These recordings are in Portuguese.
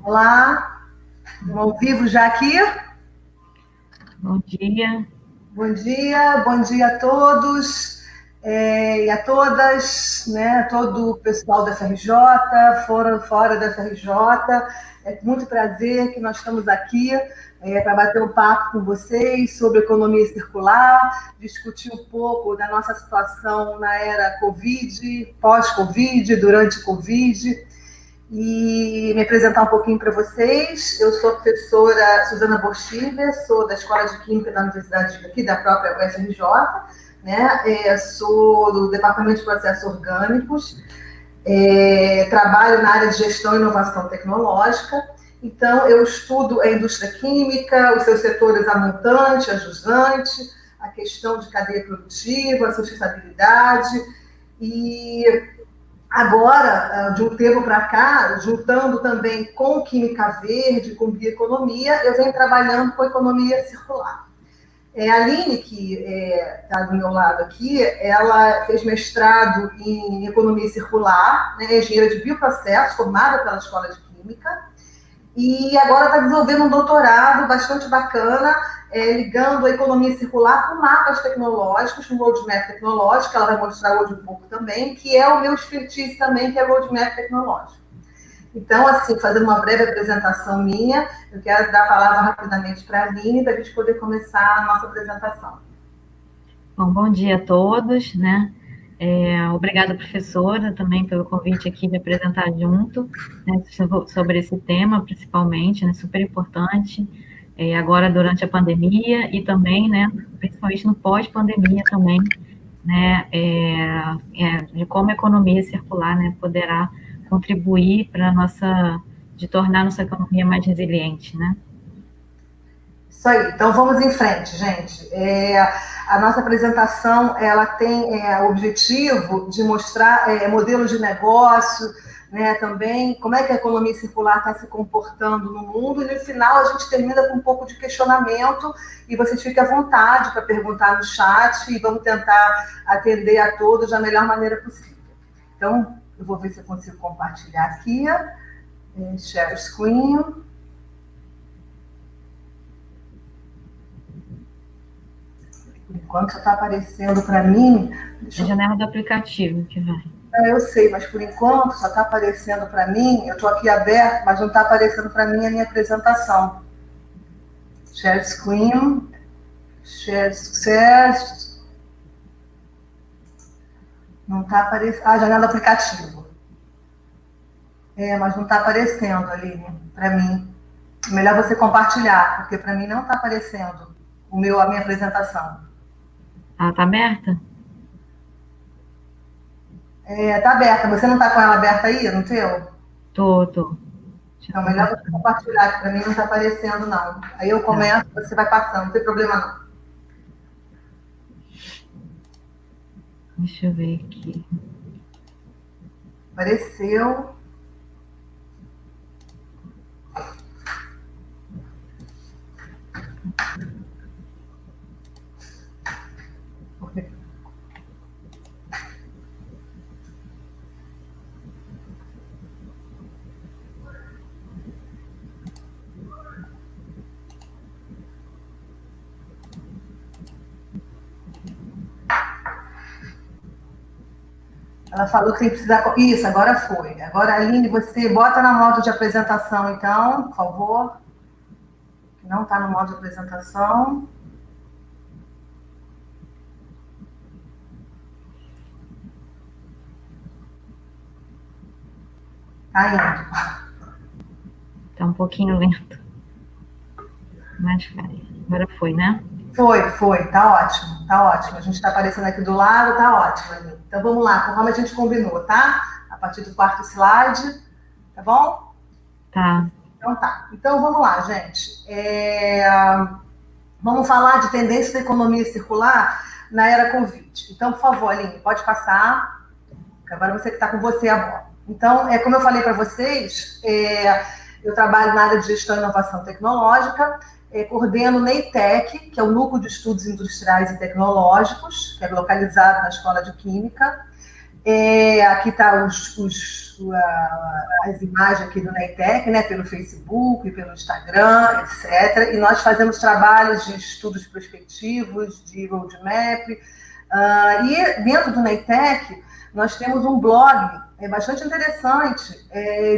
Olá, estamos ao vivo já aqui? Bom dia. Bom dia a todos e a todas, né? Todo o pessoal da FRJ, fora da FRJ. É com muito prazer que nós estamos aqui para bater um papo com vocês sobre economia circular, discutir um pouco da nossa situação na era Covid, pós-Covid, durante Covid. E me apresentar um pouquinho para vocês. Eu sou a professora Suzana Borchilha, sou da Escola de Química da Universidade aqui, da própria UFRJ, né? Sou do Departamento de Processos Orgânicos, trabalho na área de gestão e inovação tecnológica. Então, eu estudo a indústria química, os seus setores a montante, a jusante, a questão de cadeia produtiva, a sustentabilidade. E agora, de um tempo para cá, juntando também com química verde, com bioeconomia, eu venho trabalhando com economia circular. A Aline, que está do meu lado aqui, ela fez mestrado em economia circular, né, engenheira de bioprocessos, formada pela Escola de Química, e agora está desenvolvendo um doutorado bastante bacana, ligando a economia circular com mapas tecnológicos, um roadmap tecnológico, que ela vai mostrar hoje um pouco também, que é o meu expertise também, que é o roadmap tecnológico. Então, assim, fazendo uma breve apresentação minha, eu quero dar a palavra rapidamente para a Aline, para a gente poder começar a nossa apresentação. Bom dia a todos, né? Obrigada, professora, também pelo convite aqui de apresentar junto, né, sobre esse tema, principalmente, né, super importante, agora durante a pandemia e também, né, principalmente no pós-pandemia também, né, de como a economia circular, né, poderá contribuir para de tornar a nossa economia mais resiliente, né? Isso aí, então vamos em frente, gente. A nossa apresentação ela tem o objetivo de mostrar modelos de negócio, né, também como é que a economia circular está se comportando no mundo, e no final a gente termina com um pouco de questionamento, e vocês fiquem à vontade para perguntar no chat, e vamos tentar atender a todos da melhor maneira possível. Então, eu vou ver se eu consigo compartilhar aqui, share screen. Enquanto está aparecendo para mim... A janela do aplicativo que vai. Eu sei, mas por enquanto só está aparecendo para mim, eu estou aqui aberto, mas não está aparecendo para mim a minha apresentação. Share screen, share success. Não está aparecendo. Janela do aplicativo. Mas não está aparecendo, Aline, para mim. Melhor você compartilhar, porque para mim não está aparecendo a minha apresentação. Está aberta? Está aberta. Você não está com ela aberta aí, no teu? Tô. Então, melhor você compartilhar, que para mim não está aparecendo, não. Aí eu começo, você vai passando, não tem problema, não. Deixa eu ver aqui. Apareceu. Ela falou que tem que precisar... Isso, agora foi. Agora, Aline, você bota na modo de apresentação, então, por favor. Que não está no modo de apresentação. Está indo. Está um pouquinho lento. Mas vai. Agora foi, né? Foi. Tá ótimo. A gente está aparecendo aqui do lado, tá ótimo, Aline. Então, vamos lá, conforme a gente combinou, tá? A partir do quarto slide, tá bom? Tá. Então tá. Então vamos lá, gente. Vamos falar de tendência da economia circular na era Covid. Então, por favor, Aline, pode passar. Agora você que está com você a bola. Então, como eu falei para vocês, eu trabalho na área de gestão e inovação tecnológica, coordeno o NEITEC, que é o Núcleo de Estudos Industriais e Tecnológicos, que é localizado na Escola de Química. Aqui está as imagens aqui do NEITEC, né, pelo Facebook e pelo Instagram, etc. E nós fazemos trabalhos de estudos prospectivos, de roadmap. E dentro do NEITEC, nós temos um blog bastante interessante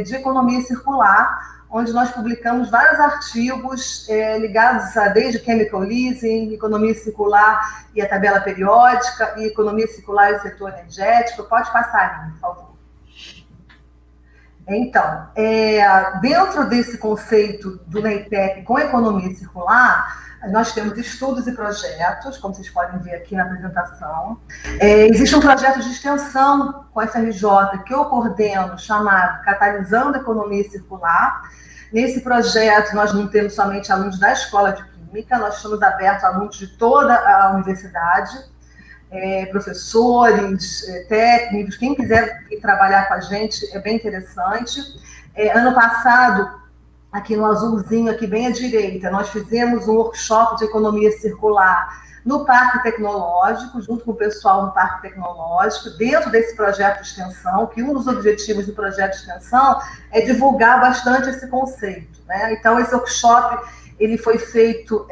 de economia circular, onde nós publicamos vários artigos ligados a desde chemical leasing, economia circular e a tabela periódica, e economia circular e o setor energético. Pode passar, por favor. Então, dentro desse conceito do NEITEC com economia circular, nós temos estudos e projetos, como vocês podem ver aqui na apresentação. Existe um projeto de extensão com a FRJ que eu coordeno, chamado Catalisando a Economia Circular. Nesse projeto, nós não temos somente alunos da Escola de Química, nós estamos abertos a alunos de toda a universidade, professores, técnicos, quem quiser ir trabalhar com a gente, é bem interessante. Ano passado, aqui no azulzinho, aqui bem à direita, nós fizemos um workshop de economia circular no Parque Tecnológico, junto com o pessoal do Parque Tecnológico, dentro desse projeto de extensão, que um dos objetivos do projeto de extensão é divulgar bastante esse conceito, né? Então, esse workshop ele foi feito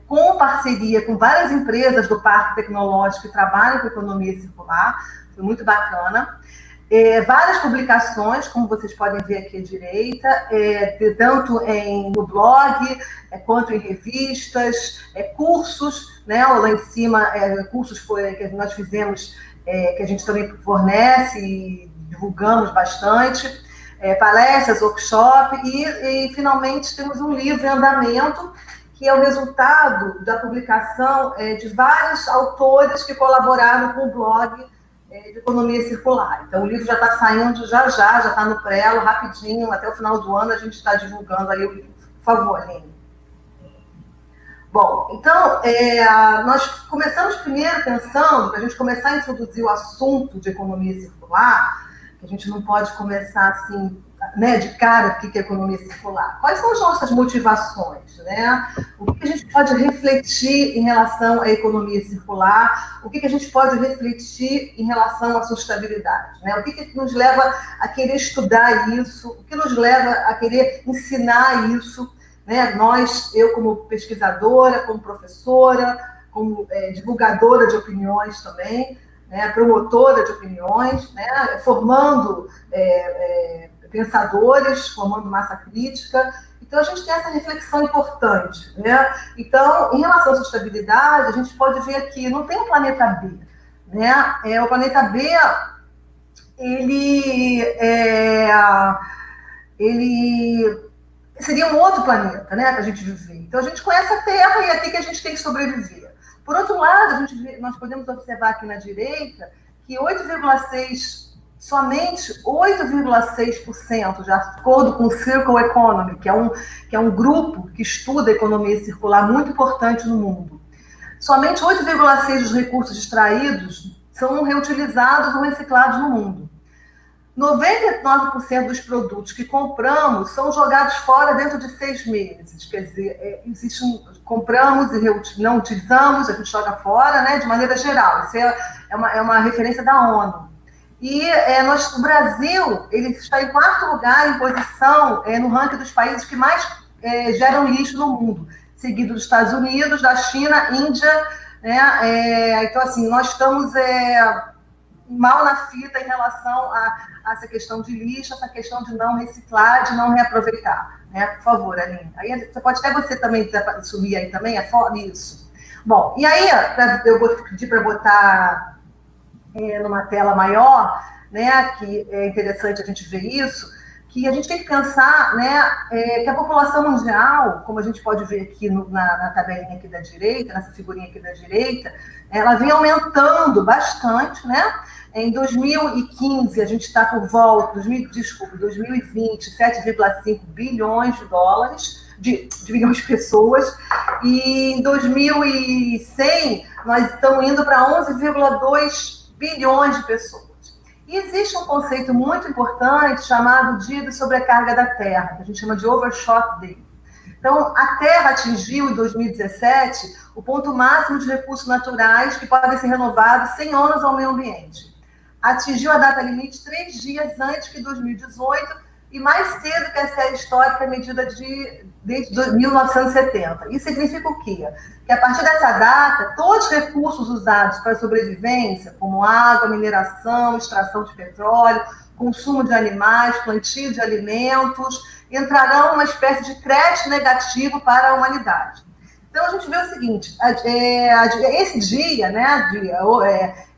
com parceria com várias empresas do Parque Tecnológico que trabalham com economia circular, foi muito bacana. Várias publicações, como vocês podem ver aqui à direita, tanto no blog, quanto em revistas, cursos, né? Lá em cima, cursos que nós fizemos, que a gente também fornece e divulgamos bastante, palestras, workshop, e finalmente temos um livro em andamento, que é o resultado da publicação de vários autores que colaboraram com o blog de economia circular. Então, o livro já está saindo já está no prelo, rapidinho, até o final do ano a gente está divulgando aí o livro. Por favor, Aline. Bom, então, nós começamos primeiro pensando, para a gente começar a introduzir o assunto de economia circular, que a gente não pode começar assim, né, de cara, o que é economia circular. Quais são as nossas motivações, né? O que a gente pode refletir em relação à economia circular? O que a gente pode refletir em relação à sustentabilidade, né? O que nos leva a querer estudar isso? O que nos leva a querer ensinar isso, né? Eu como pesquisadora, como professora, como divulgadora de opiniões também, né? Promotora de opiniões, né? Formando pensadores, formando massa crítica. Então, a gente tem essa reflexão importante, né? Então, em relação à sustentabilidade, a gente pode ver aqui, não tem um planeta B, né? O planeta B, ele seria um outro planeta, né, para a gente viver. Então, a gente conhece a Terra e é aqui que a gente tem que sobreviver. Por outro lado, nós podemos observar aqui na direita que somente 8,6%, de acordo com o Circle Economy, que é um grupo que estuda a economia circular muito importante no mundo. Somente 8,6% dos recursos extraídos são reutilizados ou reciclados no mundo. 99% dos produtos que compramos são jogados fora dentro de 6 meses. Quer dizer, compramos e não utilizamos, a gente joga fora, né, de maneira geral. Isso é uma referência da ONU. E o Brasil ele está em 4º lugar em posição no ranking dos países que mais geram lixo no mundo, seguido dos Estados Unidos, da China, Índia, né? Então, assim, nós estamos mal na fita em relação a essa questão de lixo, essa questão de não reciclar, de não reaproveitar, né? Por favor, Aline. Aí você pode até você também subir aí também, isso. Bom, e aí eu vou pedir para botar numa tela maior, né, que é interessante a gente ver isso, que a gente tem que pensar, né, que a população mundial, como a gente pode ver aqui na tabelinha aqui da direita, nessa figurinha aqui da direita, ela vem aumentando bastante, né? Em 2015, a gente está por volta, 2020, 7,5 bilhões de dólares, de bilhões de pessoas, e em 2100, nós estamos indo para 11,2 bilhões de pessoas. E existe um conceito muito importante chamado Dia de Sobrecarga da Terra, que a gente chama de Overshot Day. Então, a Terra atingiu, em 2017, o ponto máximo de recursos naturais que podem ser renovados sem ônus ao meio ambiente. atingiu a data limite 3 dias antes que 2018 e mais cedo que a série histórica medida desde 1970. Isso significa o quê? Que a partir dessa data, todos os recursos usados para a sobrevivência, como água, mineração, extração de petróleo, consumo de animais, plantio de alimentos, entrarão numa espécie de crédito negativo para a humanidade. Então, a gente vê o seguinte, esse dia, né,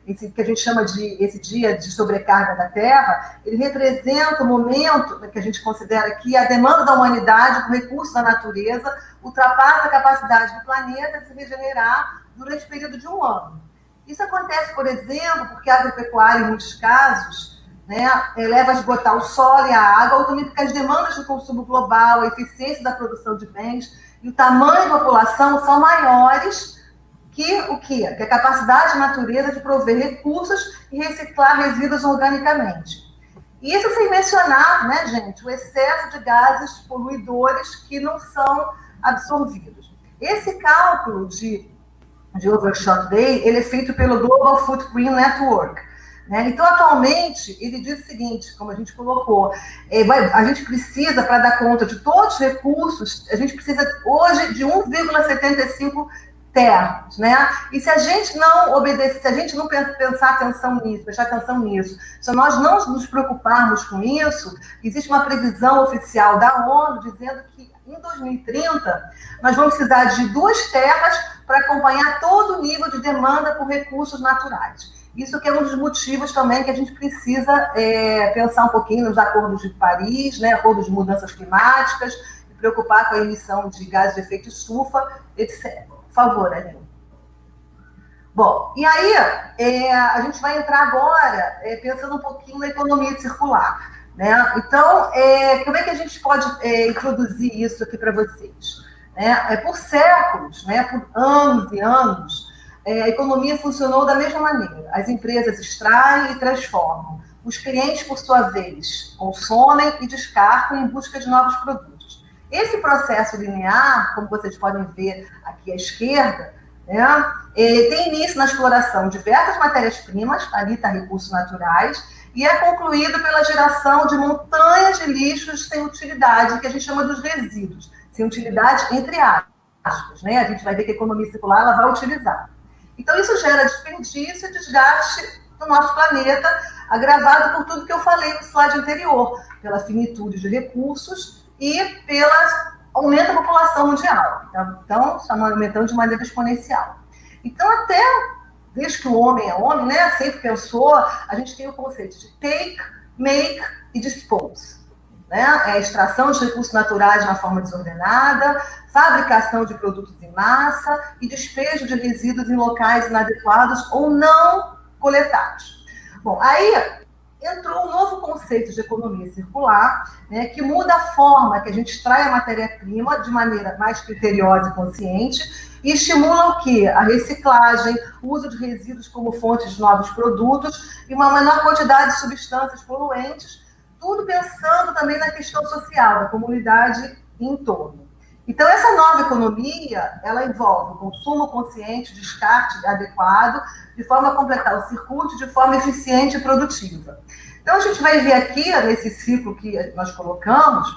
esse que a gente chama de esse dia de sobrecarga da Terra, ele representa o momento que a gente considera que a demanda da humanidade por recursos da natureza ultrapassa a capacidade do planeta de se regenerar durante o período de um ano. Isso acontece, por exemplo, porque a agropecuária, em muitos casos, né, leva a esgotar o solo e a água, ou também porque as demandas de consumo global, a eficiência da produção de bens e o tamanho da população são maiores que o quê? Que a capacidade da natureza de prover recursos e reciclar resíduos organicamente. E isso sem mencionar, né, gente, o excesso de gases poluidores que não são absorvidos. Esse cálculo de Overshot Day, ele é feito pelo Global Footprint Network. Né? Então, atualmente, ele diz o seguinte, como a gente colocou, a gente precisa, para dar conta de todos os recursos, a gente precisa hoje de 1,75 terras, né? E se a gente não obedecer, se a gente não prestar atenção nisso, se nós não nos preocuparmos com isso, existe uma previsão oficial da ONU dizendo que em 2030 nós vamos precisar de 2 terras para acompanhar todo o nível de demanda por recursos naturais. Isso que é um dos motivos também que a gente precisa pensar um pouquinho nos acordos de Paris, né, acordos de mudanças climáticas, se preocupar com a emissão de gases de efeito estufa, etc. Por favor, Aline. Bom, e aí a gente vai entrar agora pensando um pouquinho na economia circular. Né? Então, como é que a gente pode introduzir isso aqui para vocês? Por séculos, né, por anos e anos, a economia funcionou da mesma maneira. As empresas extraem e transformam. Os clientes, por sua vez, consomem e descartam em busca de novos produtos. Esse processo linear, como vocês podem ver aqui à esquerda, né, tem início na exploração de diversas matérias-primas, ali está recursos naturais, e é concluído pela geração de montanhas de lixos sem utilidade, que a gente chama dos resíduos, sem utilidade entre aspas. Né? A gente vai ver que a economia circular ela vai utilizar. Então, isso gera desperdício e desgaste do nosso planeta, agravado por tudo que eu falei no slide anterior, pela finitude de recursos e pelo aumento da população mundial. Então, estamos aumentando de maneira exponencial. Então, até desde que o homem é homem, né, sempre pensou, a gente tem o conceito de take, make e dispose. Né? A extração de recursos naturais na forma desordenada, fabricação de produtos em massa e despejo de resíduos em locais inadequados ou não coletados. Bom, aí entrou um novo conceito de economia circular, né, que muda a forma que a gente extrai a matéria-prima de maneira mais criteriosa e consciente e estimula o quê? A reciclagem, o uso de resíduos como fontes de novos produtos e uma menor quantidade de substâncias poluentes, tudo pensando também na questão social, da comunidade em torno. Então, essa nova economia, ela envolve o consumo consciente, descarte adequado, de forma a completar o circuito de forma eficiente e produtiva. Então, a gente vai ver aqui, nesse ciclo que nós colocamos,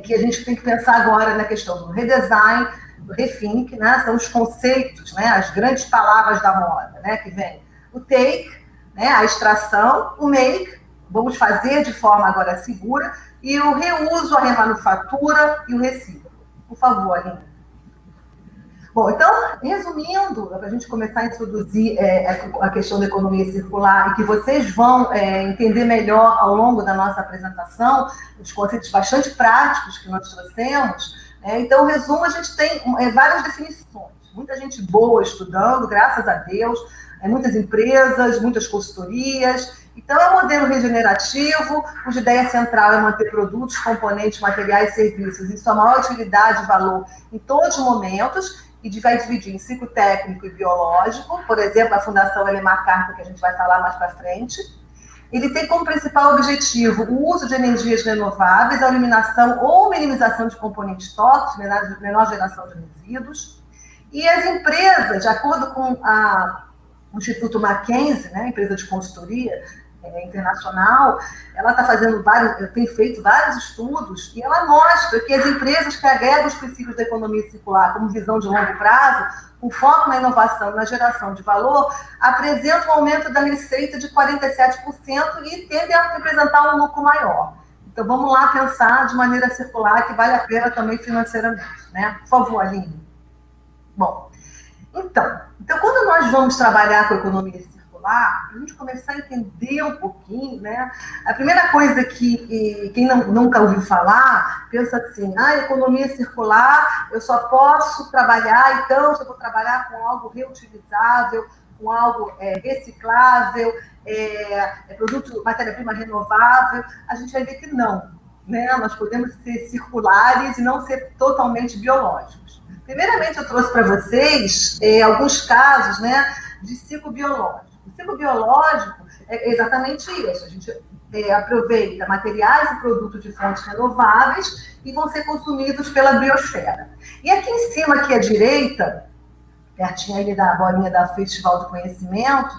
que a gente tem que pensar agora na questão do redesign, do rethink, né? São os conceitos, né? As grandes palavras da moda, né? Que vem o take, né? A extração, o make, vamos fazer de forma agora segura, e o reuso, a remanufatura e o reciclo. Por favor, Aline. Bom, então, resumindo, para a gente começar a introduzir a questão da economia circular e que vocês vão entender melhor ao longo da nossa apresentação, os conceitos bastante práticos que nós trouxemos, então, em resumo, a gente tem várias definições. Muita gente boa estudando, graças a Deus, muitas empresas, muitas consultorias. Então, é um modelo regenerativo, cuja ideia central é manter produtos, componentes, materiais e serviços em sua maior utilidade e valor em todos os momentos, e vai dividir em ciclo técnico e biológico, por exemplo, a Fundação Ellen MacArthur, que a gente vai falar mais para frente. Ele tem como principal objetivo o uso de energias renováveis, a eliminação ou minimização de componentes tóxicos, menor geração de resíduos. E as empresas, de acordo com o Instituto Mackenzie, né, empresa de consultoria internacional, ela tem feito vários estudos e ela mostra que as empresas que agregam os princípios da economia circular como visão de longo prazo, com foco na inovação e na geração de valor, apresentam um aumento da receita de 47% e tendem a representar um lucro maior. Então, vamos lá pensar de maneira circular, que vale a pena também financeiramente, né? Por favor, Aline. Bom, então, quando nós vamos trabalhar com a economia circular, a gente começar a entender um pouquinho, né? A primeira coisa que quem nunca ouviu falar, pensa assim, economia circular, eu só posso trabalhar, então, se eu vou trabalhar com algo reutilizável, com algo reciclável, produto, matéria-prima renovável, a gente vai ver que não, né? Nós podemos ser circulares e não ser totalmente biológicos. Primeiramente, eu trouxe para vocês alguns casos, né, de ciclo biológico. O ciclo biológico é exatamente isso. A gente aproveita materiais e produtos de fontes renováveis e vão ser consumidos pela biosfera. E aqui em cima, aqui à direita, pertinho ali da bolinha da Festival do Conhecimento,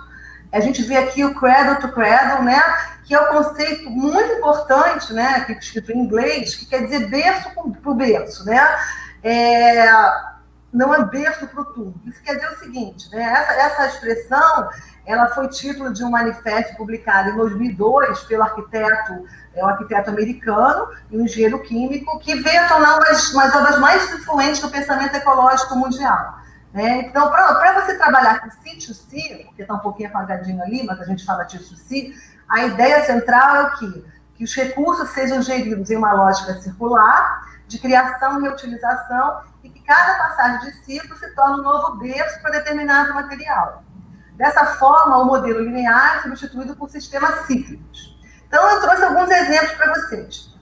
a gente vê aqui o Cradle to Cradle, né, que é um conceito muito importante, né, aqui escrito em inglês, que quer dizer berço para o berço, né? Não é berço para o túmulo. Isso quer dizer o seguinte, né? Essa expressão, ela foi título de um manifesto publicado em 2002 pelo arquiteto americano e um engenheiro químico, que veio a tornar umas obras mais influentes do pensamento ecológico mundial. Né? Então, para você trabalhar com C2C, que está um pouquinho apagadinho ali, mas a gente fala C2C, a ideia central é o quê? Que os recursos sejam geridos em uma lógica circular, de criação e reutilização, e que cada passagem de ciclo se torne um novo berço para determinado material. Dessa forma, o modelo linear é substituído por sistemas cíclicos. Então, eu trouxe alguns exemplos para vocês.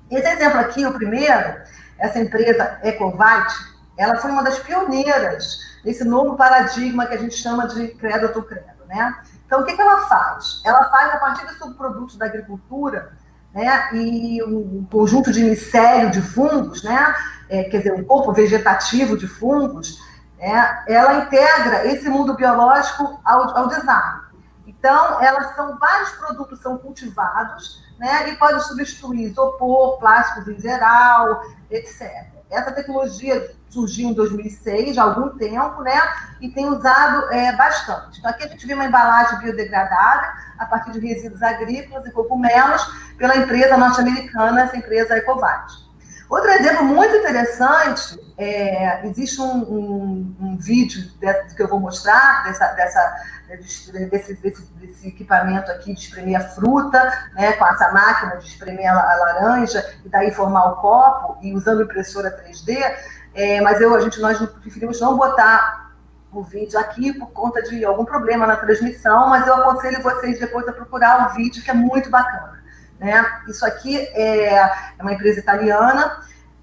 Esse exemplo aqui, o primeiro, essa empresa Ecovite, ela foi uma das pioneiras nesse novo paradigma que a gente chama de Cradle to Cradle, né? Então, o que ela faz? Ela faz, a partir de subprodutos da agricultura, né, e um conjunto de micélio de fungos, né, quer dizer, um corpo vegetativo de fungos, ela integra esse mundo biológico ao design. Então, vários produtos são cultivados, né, e podem substituir isopor, plásticos em geral, etc. Essa tecnologia surgiu em 2006, já há algum tempo, né, e tem usado bastante. Então, aqui a gente vê uma embalagem biodegradável a partir de resíduos agrícolas e cogumelos pela empresa norte-americana, essa empresa Ecovite. Outro exemplo muito interessante, existe um vídeo que eu vou mostrar, desse equipamento aqui de espremer a fruta, né, com essa máquina de espremer a laranja, e daí formar o copo, e usando impressora 3D, mas nós preferimos não botar o vídeo aqui por conta de algum problema na transmissão, mas eu aconselho vocês depois a procurar o vídeo, que é muito bacana. Né? Isso aqui é uma empresa italiana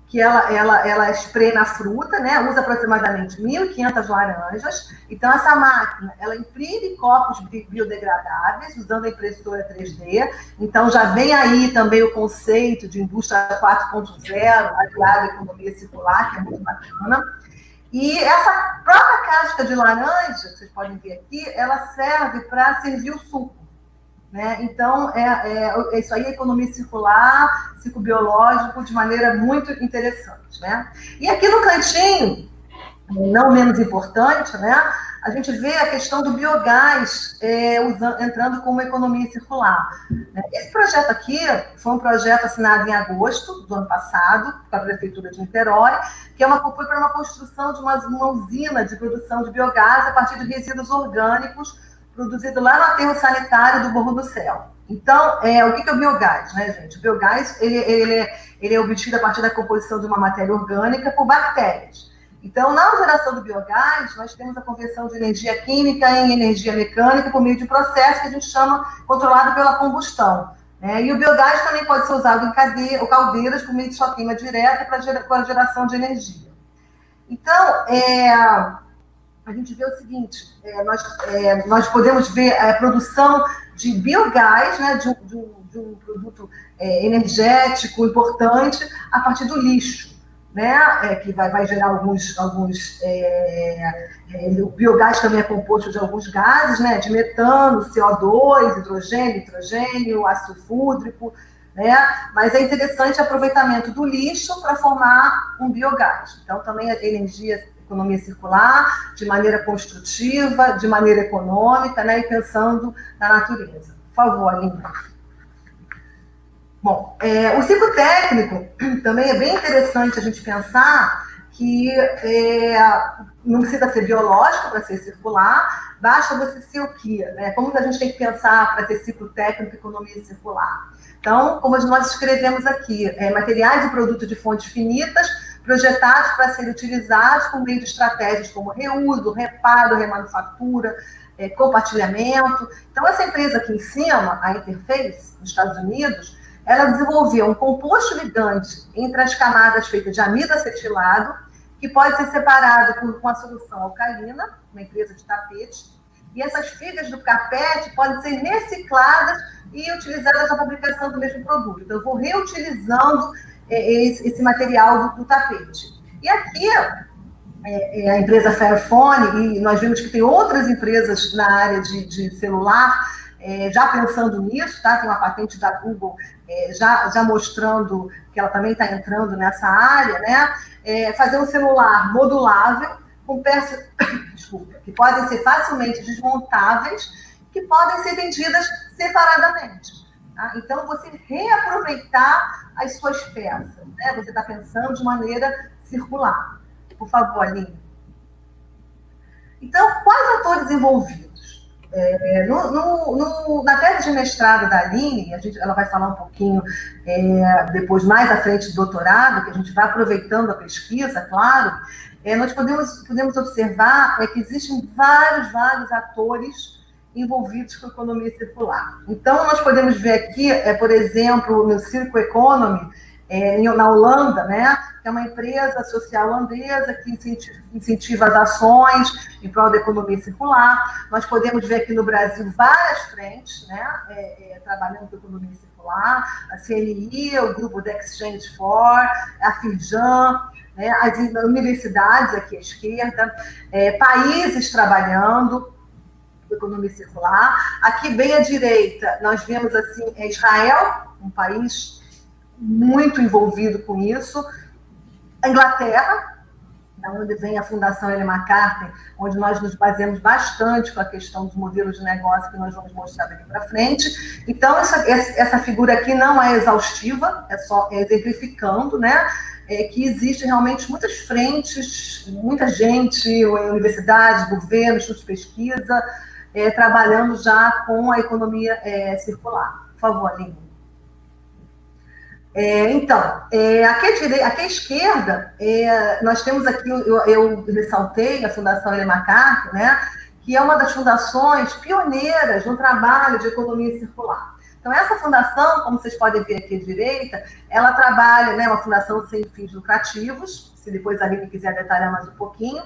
que ela espreme a fruta, né? Usa aproximadamente 1.500 laranjas. Então, essa máquina, ela imprime copos biodegradáveis usando a impressora 3D. Então, já vem aí também o conceito de indústria 4.0, aliado à economia circular, que é muito bacana. E essa própria casca de laranja, que vocês podem ver aqui, ela serve para servir o suco. Né? Então, isso aí é economia circular, ciclo biológico, de maneira muito interessante. Né? E aqui no cantinho, não menos importante, né, a gente vê a questão do biogás entrando como economia circular. Esse projeto aqui foi um projeto assinado em agosto do ano passado, com a Prefeitura de Niterói, que foi para uma construção de uma usina de produção de biogás a partir de resíduos orgânicos produzido lá no aterro sanitário do Morro do Céu. Então, o que é o biogás, né, gente? O biogás ele é obtido a partir da composição de uma matéria orgânica por bactérias. Então, na geração do biogás, nós temos a conversão de energia química em energia mecânica por meio de processo que a gente chama controlado pela combustão. Né? E o biogás também pode ser usado em caldeiras por meio de sua queima direta para a geração de energia. Então, a gente vê o seguinte, nós podemos ver a produção de biogás, né, de um produto energético importante a partir do lixo. né, que vai gerar o biogás também é composto de alguns gases, né, de metano, CO2, hidrogênio, nitrogênio, ácido sulfúrico, né, mas é interessante o aproveitamento do lixo para formar um biogás. Então, também a economia circular, de maneira construtiva, de maneira econômica, né, e pensando na natureza. Por favor, Aline. Bom, o ciclo técnico também é bem interessante a gente pensar que não precisa ser biológico para ser circular, basta você ser o quê? Né? Como que a gente tem que pensar para ser ciclo técnico e economia circular? Então, como nós escrevemos aqui, materiais e produtos de fontes finitas, projetados para serem utilizados por meio de estratégias como reuso, reparo, remanufatura, compartilhamento. Então, essa empresa aqui em cima, a Interface, nos Estados Unidos, ela desenvolveu um composto ligante entre as camadas feitas de amido acetilado, que pode ser separado com uma solução alcalina, uma empresa de tapete, e essas figas do carpete podem ser recicladas e utilizadas na fabricação do mesmo produto. Então, eu vou reutilizando esse material do tapete. E aqui, a empresa Fairphone, e nós vimos que tem outras empresas na área de celular, já pensando nisso, tá? Tem uma patente da Google já mostrando que ela também está entrando nessa área, né? Fazer um celular modulável, com peças que podem ser facilmente desmontáveis, que podem ser vendidas separadamente. Tá? Então, você reaproveitar as suas peças, né? Você está pensando de maneira circular. Por favor, Aline. Então, quais atores envolvidos? Na tese de mestrado da Aline, ela vai falar um pouquinho depois, mais à frente do doutorado, que a gente vai aproveitando a pesquisa, claro, nós podemos observar que existem vários atores envolvidos com a economia circular. Então, nós podemos ver aqui, por exemplo, no Circle Economy, na Holanda, né, que é uma empresa social holandesa que incentiva as ações em prol da economia circular. Nós podemos ver aqui no Brasil várias frentes, né, trabalhando com a economia circular, a CNI, o grupo da Exchange for, a Firjan, né, as universidades aqui à esquerda, países trabalhando com economia circular. Aqui bem à direita, nós vemos assim, Israel, um país muito envolvido com isso, a Inglaterra, da onde vem a Fundação Ellen MacArthur, onde nós nos baseamos bastante com a questão dos modelos de negócio que nós vamos mostrar daqui para frente. Então, essa figura aqui não é exaustiva, é só exemplificando, né, que existe realmente muitas frentes, muita gente, universidades, governos, institutos de pesquisa, trabalhando já com a economia circular. Por favor, Aline. Então, aqui à esquerda, nós temos aqui, eu ressaltei a Fundação Ellen MacArthur, né, que é uma das fundações pioneiras no trabalho de economia circular. Então, essa fundação, como vocês podem ver aqui à direita, ela trabalha, né, uma fundação sem fins lucrativos, se depois a Aline quiser detalhar mais um pouquinho.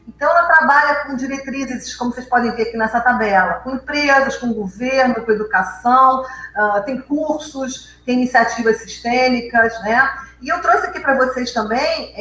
Então, ela trabalha com diretrizes, como vocês podem ver aqui nessa tabela, com empresas, com governo, com educação, tem cursos, tem iniciativas sistêmicas, né? E eu trouxe aqui para vocês também,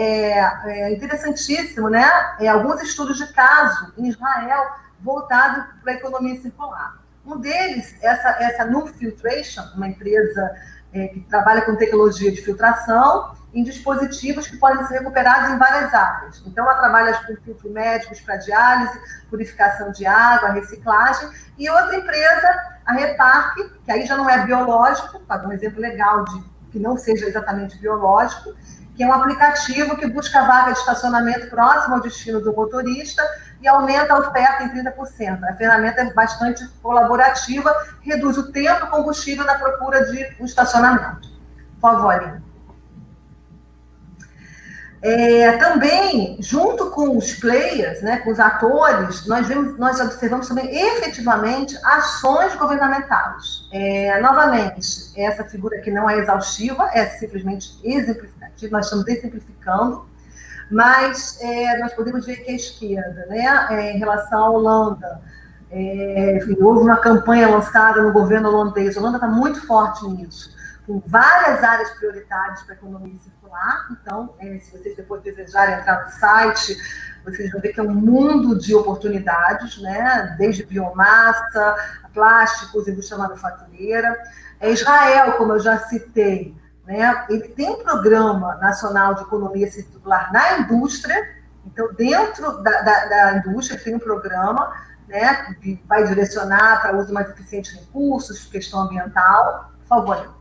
interessantíssimo, né? Alguns estudos de caso em Israel voltados para a economia circular. Um deles, essa New Filtration, uma empresa que trabalha com tecnologia de filtração, em dispositivos que podem ser recuperados em várias áreas. Então, ela trabalha com filtros médicos para diálise, purificação de água, reciclagem. E outra empresa, a Repark, que aí já não é biológico, para dar um exemplo legal de que não seja exatamente biológico, que é um aplicativo que busca vaga de estacionamento próximo ao destino do motorista e aumenta a oferta em 30%. A ferramenta é bastante colaborativa, reduz o tempo e combustível na procura de um estacionamento. Por favor, Aline. Também, junto com os players, né, com os atores, nós observamos também efetivamente ações governamentais. Novamente, essa figura aqui não é exaustiva, é simplesmente exemplificativa, nós estamos exemplificando, mas nós podemos ver aqui à esquerda, né, em relação à Holanda, houve uma campanha lançada no governo holandês, a Holanda está muito forte nisso, com várias áreas prioritárias para a economia circular. Então, se vocês depois desejarem entrar no site, vocês vão ver que é um mundo de oportunidades, né? Desde biomassa, plásticos, indústria manufatureira. Israel, como eu já citei, né? Ele tem um programa nacional de economia circular na indústria. Então, dentro da indústria, tem um programa, né, que vai direcionar para uso mais eficiente de recursos, questão ambiental. Por favor.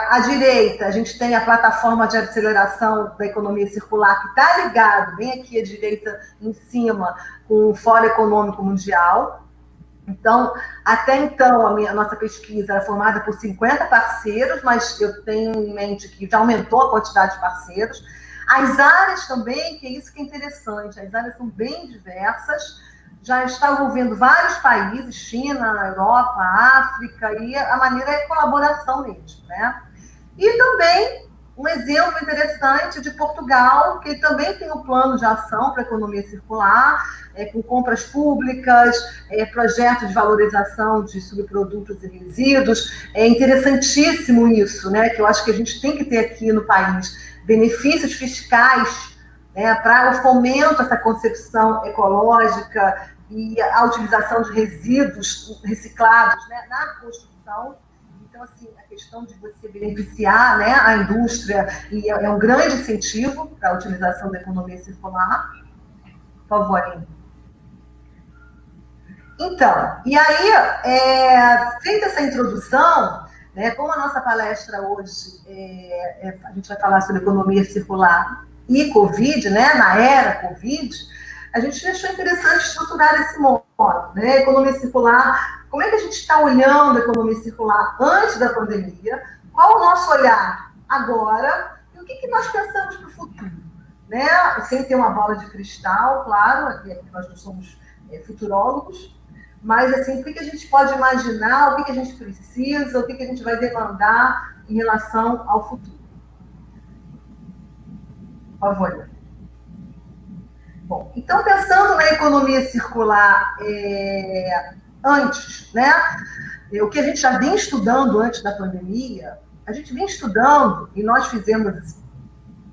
À direita, a gente tem a plataforma de aceleração da economia circular, que está ligado, bem aqui à direita, em cima, com o Fórum Econômico Mundial. Então, até então, a nossa pesquisa era formada por 50 parceiros, mas eu tenho em mente que já aumentou a quantidade de parceiros. As áreas também, que é isso que é interessante, as áreas são bem diversas, já está envolvendo vários países, China, Europa, África, e a maneira é colaboração mesmo, né? E também um exemplo interessante de Portugal, que também tem um plano de ação para a economia circular, com compras públicas, projetos de valorização de subprodutos e resíduos. É interessantíssimo isso, né? Que eu acho que a gente tem que ter aqui no país benefícios fiscais, né, para o fomento dessa concepção ecológica e a utilização de resíduos reciclados, né, na construção. Então, assim, a questão de você beneficiar, né, a indústria é um grande incentivo para a utilização da economia circular. Por favor, Aline. Então, e aí, feita essa introdução, né, como a nossa palestra hoje, a gente vai falar sobre economia circular e Covid, né, na era Covid, a gente achou interessante estruturar esse modo, né, economia circular, como é que a gente está olhando a economia circular antes da pandemia, qual o nosso olhar agora e o que nós pensamos para o futuro, né, sem ter uma bola de cristal, claro, aqui nós não somos futurólogos, mas, assim, o que a gente pode imaginar, o que a gente precisa, o que a gente vai demandar em relação ao futuro. Por favor. Bom, então, pensando na economia circular antes, né? O que a gente já vinha estudando antes da pandemia, a gente vinha estudando, e nós fizemos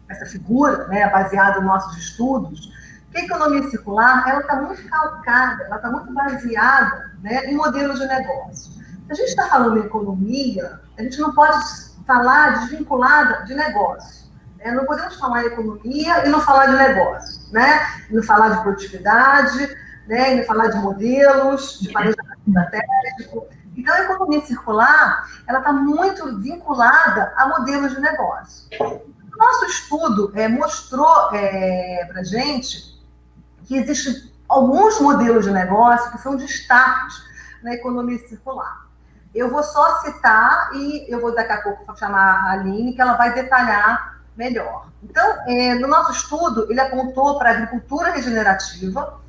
essa figura, né, baseada nos nossos estudos, que a economia circular ela está muito calcada, ela está muito baseada, né, em modelos de negócio. Se a gente está falando em economia, a gente não pode falar desvinculada de negócio. Né? Não podemos falar em economia e não falar de negócio, né? E não falar de produtividade, né? E não falar de modelos, de planejamento estratégico. Então, a economia circular ela está muito vinculada a modelos de negócio. O nosso estudo mostrou para a gente que existem alguns modelos de negócio que são destaques na economia circular. Eu vou só citar e eu vou daqui a pouco chamar a Aline, que ela vai detalhar melhor. Então, no nosso estudo, ele apontou para a agricultura regenerativa,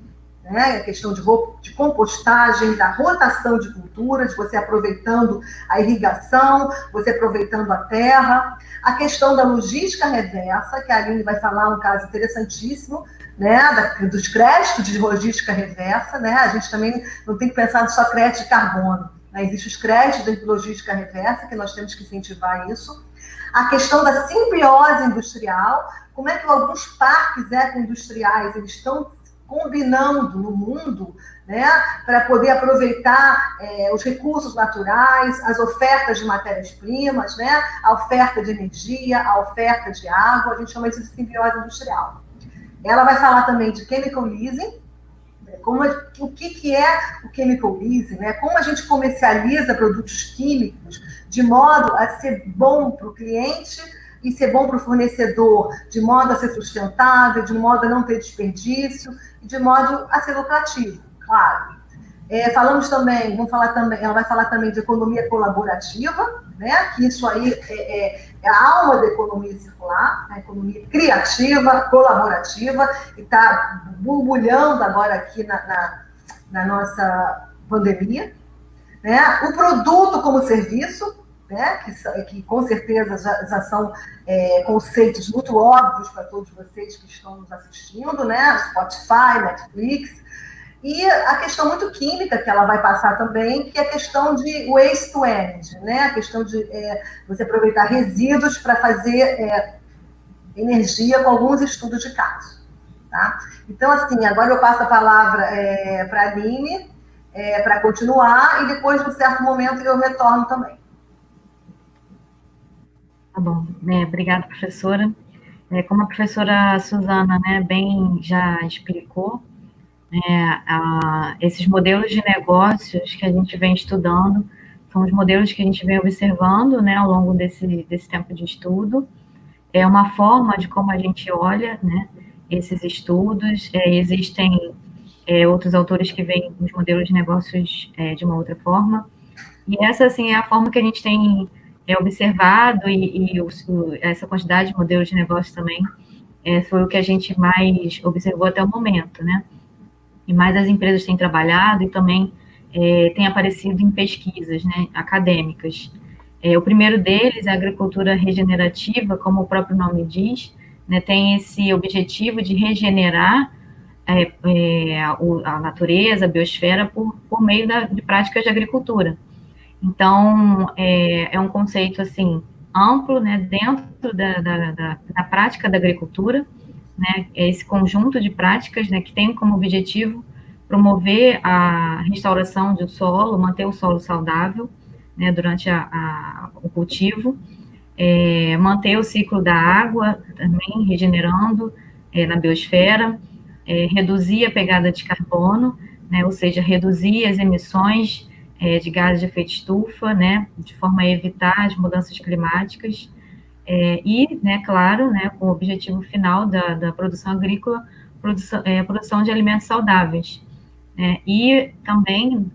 né, a questão de compostagem, da rotação de culturas, você aproveitando a irrigação, você aproveitando a terra, a questão da logística reversa, que a Aline vai falar um caso interessantíssimo, né, dos créditos de logística reversa, né, a gente também não tem que pensar só crédito de carbono, né, existem os créditos de logística reversa, que nós temos que incentivar isso, a questão da simbiose industrial, como é que alguns parques ecoindustriais eles estão combinando no mundo, né, para poder aproveitar os recursos naturais, as ofertas de matérias-primas, né, a oferta de energia, a oferta de água, a gente chama isso de simbiose industrial. Ela vai falar também de chemical leasing, o que é o chemical leasing, né, como a gente comercializa produtos químicos de modo a ser bom para o cliente e ser bom para o fornecedor, de modo a ser sustentável, de modo a não ter desperdício, e de modo a ser lucrativo, claro. Falamos também, ela vai falar também de economia colaborativa, né, que isso aí é a alma da economia circular, a economia criativa, colaborativa, que está borbulhando agora aqui na nossa pandemia. Né? O produto como serviço, né, que com certeza já são conceitos muito óbvios para todos vocês que estão nos assistindo, né? Spotify, Netflix, E a questão muito química que ela vai passar também, que é a questão de waste to energy, né? A questão de você aproveitar resíduos para fazer energia com alguns estudos de caso. Tá? Então, assim, agora eu passo a palavra para a Aline, para continuar, e depois, num certo momento, eu retorno também. Tá bom. Obrigada, professora. Como a professora Suzana, né, bem já explicou, esses modelos de negócios que a gente vem estudando são os modelos que a gente vem observando, né, ao longo desse tempo de estudo. É uma forma de como a gente olha, né, esses estudos. Existem outros autores que veem os modelos de negócios de uma outra forma. E essa, assim, é a forma que a gente tem observado, essa quantidade de modelos de negócio também foi o que a gente mais observou até o momento, né? E mais as empresas têm trabalhado e também tem aparecido em pesquisas, né, acadêmicas. O primeiro deles é a agricultura regenerativa, como o próprio nome diz, né, tem esse objetivo de regenerar a natureza, a biosfera, por meio de práticas de agricultura. Então, é um conceito, assim, amplo, né, dentro da prática da agricultura, né, esse conjunto de práticas, né, que tem como objetivo promover a restauração do solo, manter o solo saudável, né, durante o cultivo, manter o ciclo da água também regenerando na biosfera, reduzir a pegada de carbono, né, ou seja, reduzir as emissões de gases de efeito estufa, né, de forma a evitar as mudanças climáticas, e, né, claro, né, com o objetivo final da produção agrícola, produção de alimentos saudáveis, e também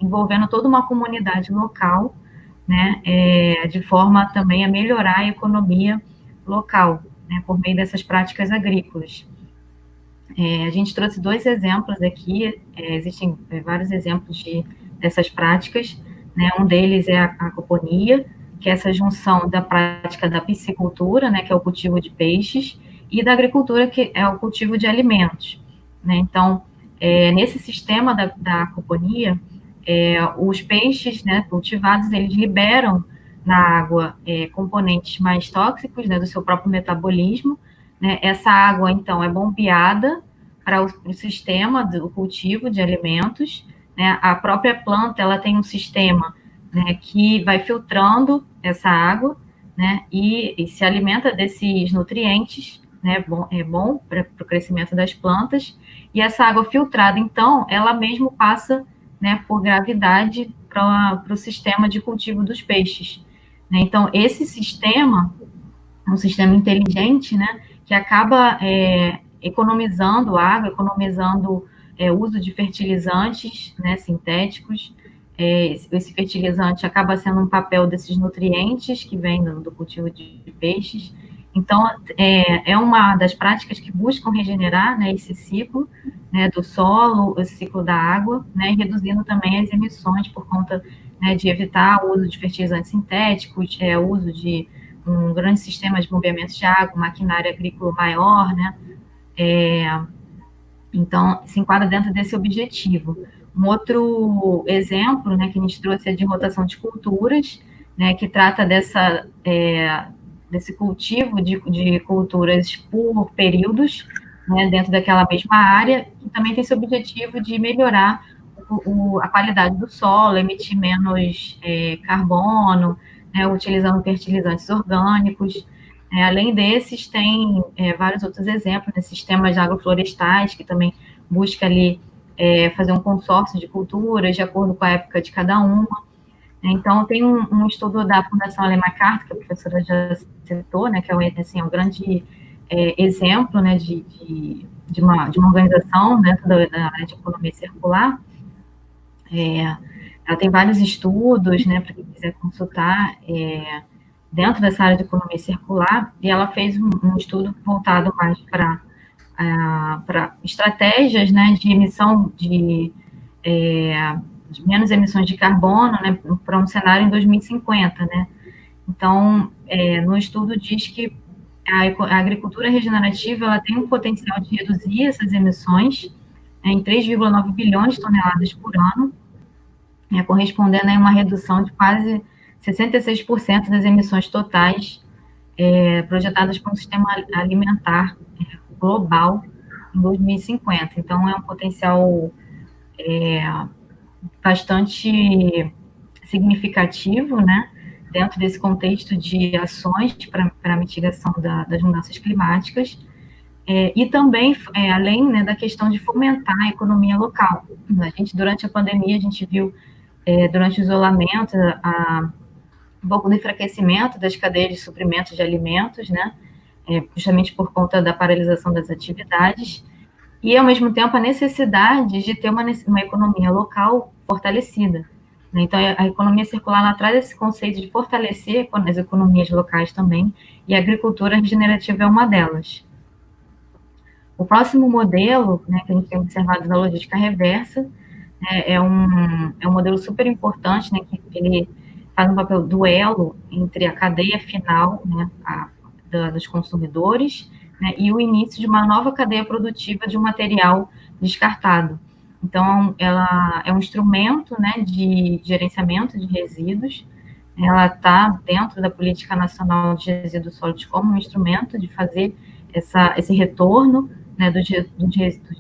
envolvendo toda uma comunidade local, né, de forma também a melhorar a economia local, né, por meio dessas práticas agrícolas. A gente trouxe 2 exemplos aqui, existem vários exemplos dessas práticas, né, um deles é a aquaponia, que é essa junção da prática da piscicultura, né, que é o cultivo de peixes, e da agricultura, que é o cultivo de alimentos, né. Então, nesse sistema da aquaponia, os peixes, né, cultivados, eles liberam na água componentes mais tóxicos, né, do seu próprio metabolismo, né. Essa água, então, é bombeada para o sistema do cultivo de alimentos, né. A própria planta, ela tem um sistema, né, que vai filtrando essa água, né, e se alimenta desses nutrientes, né, é bom para o crescimento das plantas, e essa água filtrada, então, ela mesmo passa, né, por gravidade para o sistema de cultivo dos peixes, né. Então, esse sistema é um sistema inteligente, né, que acaba economizando água, economizando o uso de fertilizantes, né, sintéticos. Esse fertilizante acaba sendo um papel desses nutrientes que vêm do cultivo de peixes. Então, é uma das práticas que buscam regenerar, né, esse ciclo, né, do solo, esse ciclo da água, né, reduzindo também as emissões por conta, né, de evitar o uso de fertilizantes sintéticos, o uso de um grande sistema de bombeamento de água, maquinária agrícola maior, né, então, se enquadra dentro desse objetivo. Um outro exemplo, né, que a gente trouxe é de rotação de culturas, né, que trata desse cultivo de culturas por períodos, né, dentro daquela mesma área, e também tem esse objetivo de melhorar a qualidade do solo, emitir menos carbono, né, utilizando fertilizantes orgânicos. Além desses, tem vários outros exemplos, né, sistemas agroflorestais, que também busca ali fazer um consórcio de culturas de acordo com a época de cada uma. Então, tem um estudo da Fundação Ellen MacArthur, que a professora já citou, né, que é assim, um grande exemplo, né, de uma organização dentro da área de economia circular. Ela tem vários estudos, né, para quem quiser consultar, dentro dessa área de economia circular, e ela fez um estudo voltado mais para estratégias, né, de emissão de menos emissões de carbono, né, para um cenário em 2050, né. Então, no estudo diz que a agricultura regenerativa ela tem um potencial de reduzir essas emissões, em 3,9 bilhões de toneladas por ano, correspondendo a uma redução de quase 66% das emissões totais projetadas para um sistema alimentar global em 2050. Então, é um potencial bastante significativo, né, dentro desse contexto de ações para a mitigação das mudanças climáticas, e também, além, né, da questão de fomentar a economia local. Durante a pandemia, a gente viu, durante o isolamento, um pouco do enfraquecimento das cadeias de suprimentos de alimentos, né, justamente por conta da paralisação das atividades, e, ao mesmo tempo, a necessidade de ter uma economia local fortalecida. Né? Então, a economia circular, ela traz esse conceito de fortalecer as economias locais também, e a agricultura regenerativa é uma delas. O próximo modelo, né, que a gente tem observado na logística reversa, né, é um modelo super importante, né, que ele faz um papel do elo entre a cadeia final, né, dos consumidores, né, e o início de uma nova cadeia produtiva de um material descartado. Então, ela é um instrumento, né, de gerenciamento de resíduos. Ela está dentro da Política Nacional de Resíduos Sólidos como um instrumento de fazer esse retorno, né, dos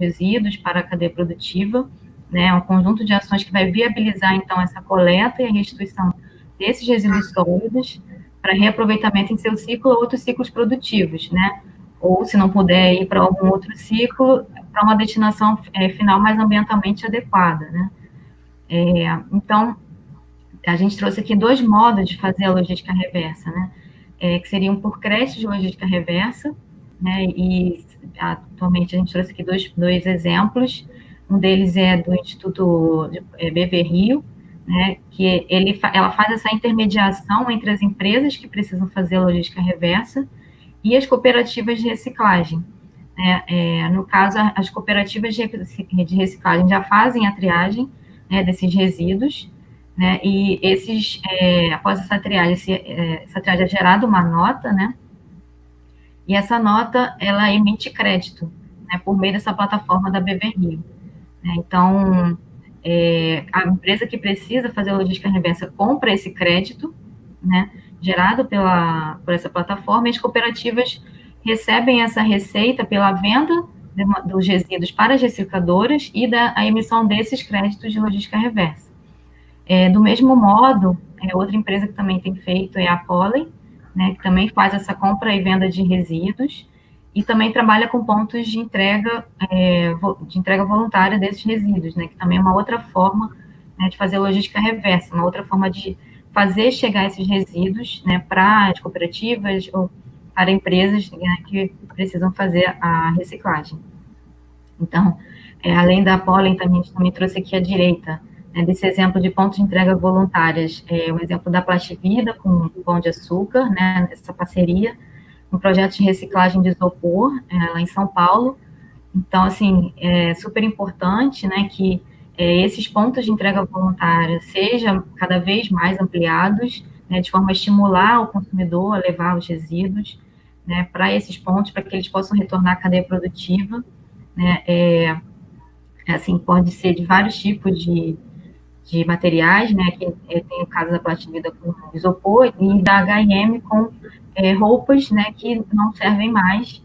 resíduos para a cadeia produtiva, né, um conjunto de ações que vai viabilizar, então, essa coleta e a restituição desses resíduos sólidos para reaproveitamento em seu ciclo ou outros ciclos produtivos, né, ou, se não puder ir para algum outro ciclo, para uma destinação final mais ambientalmente adequada, né. Então, a gente trouxe aqui 2 modos de fazer a logística reversa, né, que seriam por crédito de logística reversa, né, e atualmente a gente trouxe aqui dois exemplos. Um deles é do Instituto Bever-Rio, né, que ela faz essa intermediação entre as empresas que precisam fazer a logística reversa e as cooperativas de reciclagem. Né. No caso, as cooperativas de reciclagem já fazem a triagem, né, desses resíduos, né, e após essa triagem é gerada uma nota, né, e essa nota, ela emite crédito, né, por meio dessa plataforma da Bever-Rio. Né. Então, a empresa que precisa fazer a logística reversa compra esse crédito, né, gerado por essa plataforma, e as cooperativas recebem essa receita pela venda dos resíduos para as recicladoras e a emissão desses créditos de logística reversa. Do mesmo modo, outra empresa que também tem feito é a Polen, né, que também faz essa compra e venda de resíduos, e também trabalha com pontos de entrega voluntária desses resíduos, né, que também é uma outra forma, né, de fazer logística reversa, uma outra forma de fazer chegar esses resíduos, né, para as cooperativas ou para empresas, né, que precisam fazer a reciclagem. Então, além da Polen, a gente também trouxe aqui à direita, né, desse exemplo de pontos de entrega voluntárias, um exemplo da Plastivida com o Pão de Açúcar, né, essa parceria, um projeto de reciclagem de isopor, lá em São Paulo. Então, assim, é super importante, né, que esses pontos de entrega voluntária sejam cada vez mais ampliados, né, de forma a estimular o consumidor a levar os resíduos, né, para esses pontos, para que eles possam retornar à cadeia produtiva, né, assim, pode ser de vários tipos de materiais, né, que tem o caso da Plastivida com isopor, e da H&M com roupas, né, que não servem mais,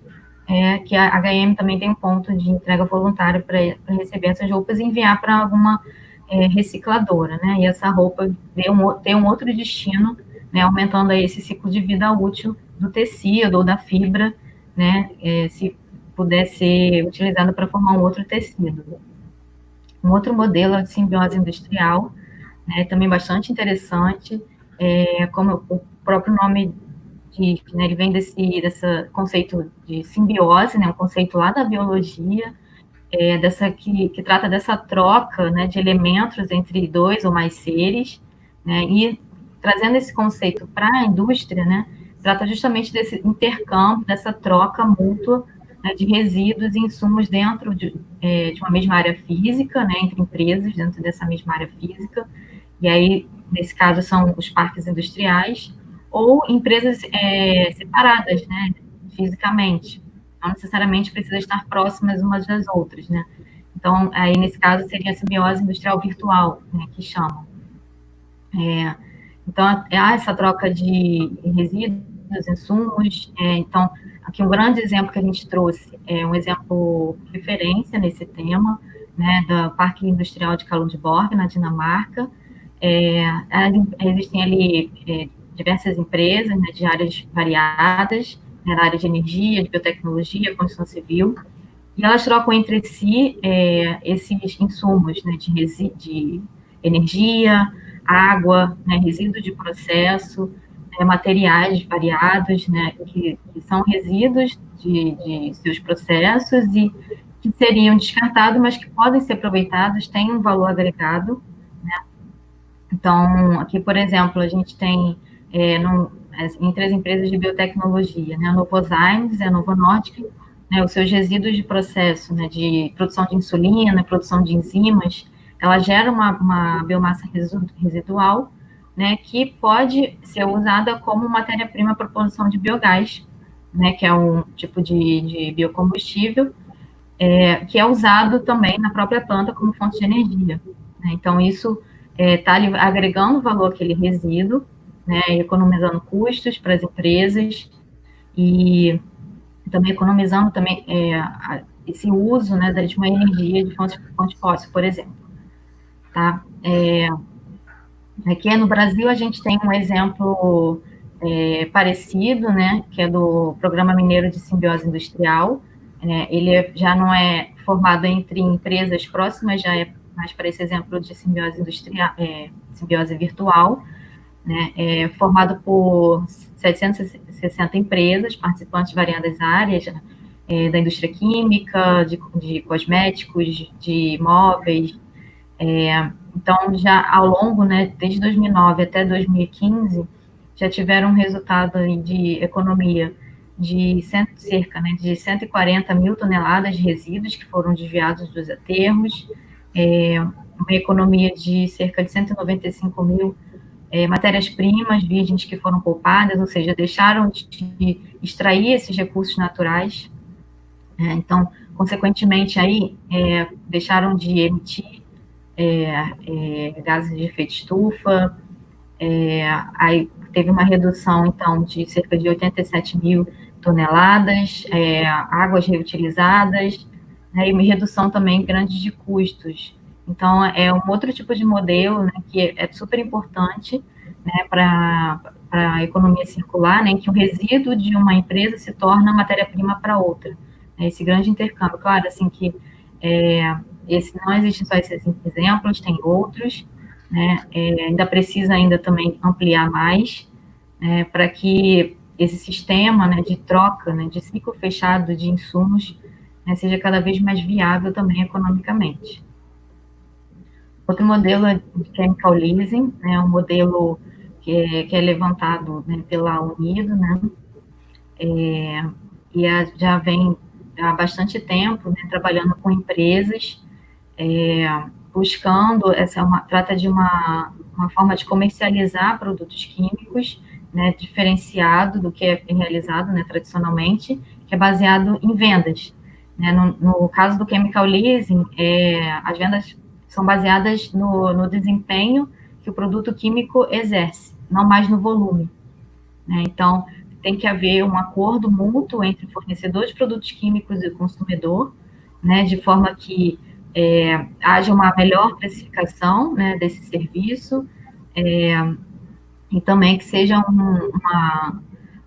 que a H&M também tem um ponto de entrega voluntária para receber essas roupas e enviar para alguma recicladora, né, e essa roupa ter um outro destino, né, aumentando aí esse ciclo de vida útil do tecido ou da fibra, né, se puder ser utilizada para formar um outro tecido. Um outro modelo é de simbiose industrial, né, também bastante interessante, como o próprio nome diz, né, ele vem desse conceito de simbiose, né, um conceito lá da biologia, que trata dessa troca, né, de elementos entre 2 ou mais seres, né, e trazendo esse conceito para a indústria, né, trata justamente desse intercâmbio, dessa troca mútua, né, de resíduos e insumos dentro de uma mesma área física, né, entre empresas dentro dessa mesma área física, e aí, nesse caso, são os parques industriais, ou empresas separadas, né, fisicamente, não necessariamente precisa estar próximas umas das outras, né. Então, aí, nesse caso, seria a simbiose industrial virtual, né, que chamam. Então, há essa troca de resíduos, insumos. Então, aqui um grande exemplo que a gente trouxe é um exemplo de referência nesse tema, né, do Parque Industrial de Kalundborg, na Dinamarca. Existem ali diversas empresas, né, de áreas variadas, né, na área de energia, de biotecnologia, construção civil, e elas trocam entre si esses insumos, né, de energia, água, né, resíduos de processo, materiais variados, né, que são resíduos de seus processos e que seriam descartados, mas que podem ser aproveitados, têm um valor agregado, né? Então, aqui, por exemplo, a gente tem entre as empresas de biotecnologia, né, a Novozymes e a Novo Nordisk, né, os seus resíduos de processo, né, de produção de insulina, produção de enzimas, ela gera uma biomassa residual, né, que pode ser usada como matéria-prima para a produção de biogás, né, que é um tipo de biocombustível, que é usado também na própria planta como fonte de energia, né? Então, isso está agregando valor àquele resíduo, né, economizando custos para as empresas e também economizando também esse uso, né, de uma energia de fonte fóssil, por exemplo. Tá? Aqui no Brasil a gente tem um exemplo parecido, né, que é do Programa Mineiro de Simbiose Industrial. Ele já não é formado entre empresas próximas, já é mais para esse exemplo de simbiose industrial, simbiose virtual, né, formado por 760 empresas, participantes de variadas áreas, da indústria química, de cosméticos, de móveis. Então, já ao longo, né, desde 2009 até 2015, já tiveram um resultado de economia de cerca, né, de 140 mil toneladas de resíduos que foram desviados dos aterros, uma economia de cerca de 195 mil matérias-primas virgens que foram poupadas, ou seja, deixaram de extrair esses recursos naturais. Então, consequentemente, aí deixaram de emitir gases de efeito estufa. Aí teve uma redução, então, de cerca de 87 mil toneladas, águas reutilizadas, né, e uma redução também grande de custos. Então, é um outro tipo de modelo, né, que é super importante, né, para a economia circular, né, em que o resíduo de uma empresa se torna matéria-prima para outra. Né, esse grande intercâmbio. Claro, assim, que não existem só esses exemplos, tem outros, né, ainda precisa também ampliar mais, para que esse sistema, né, de troca, né, de ciclo fechado de insumos, né, seja cada vez mais viável também economicamente. Outro modelo é de chemical leasing, né, um modelo que é levantado, né, pela Unido, né, e já vem há bastante tempo, né, trabalhando com empresas, buscando, trata de uma forma de comercializar produtos químicos, né, diferenciado do que é realizado, né, tradicionalmente, que é baseado em vendas. Né? No caso do chemical leasing, as vendas são baseadas no desempenho que o produto químico exerce, não mais no volume. Né? Então, tem que haver um acordo mútuo entre o fornecedor de produtos químicos e o consumidor, né, de forma que haja uma melhor precificação, né, desse serviço, e também que seja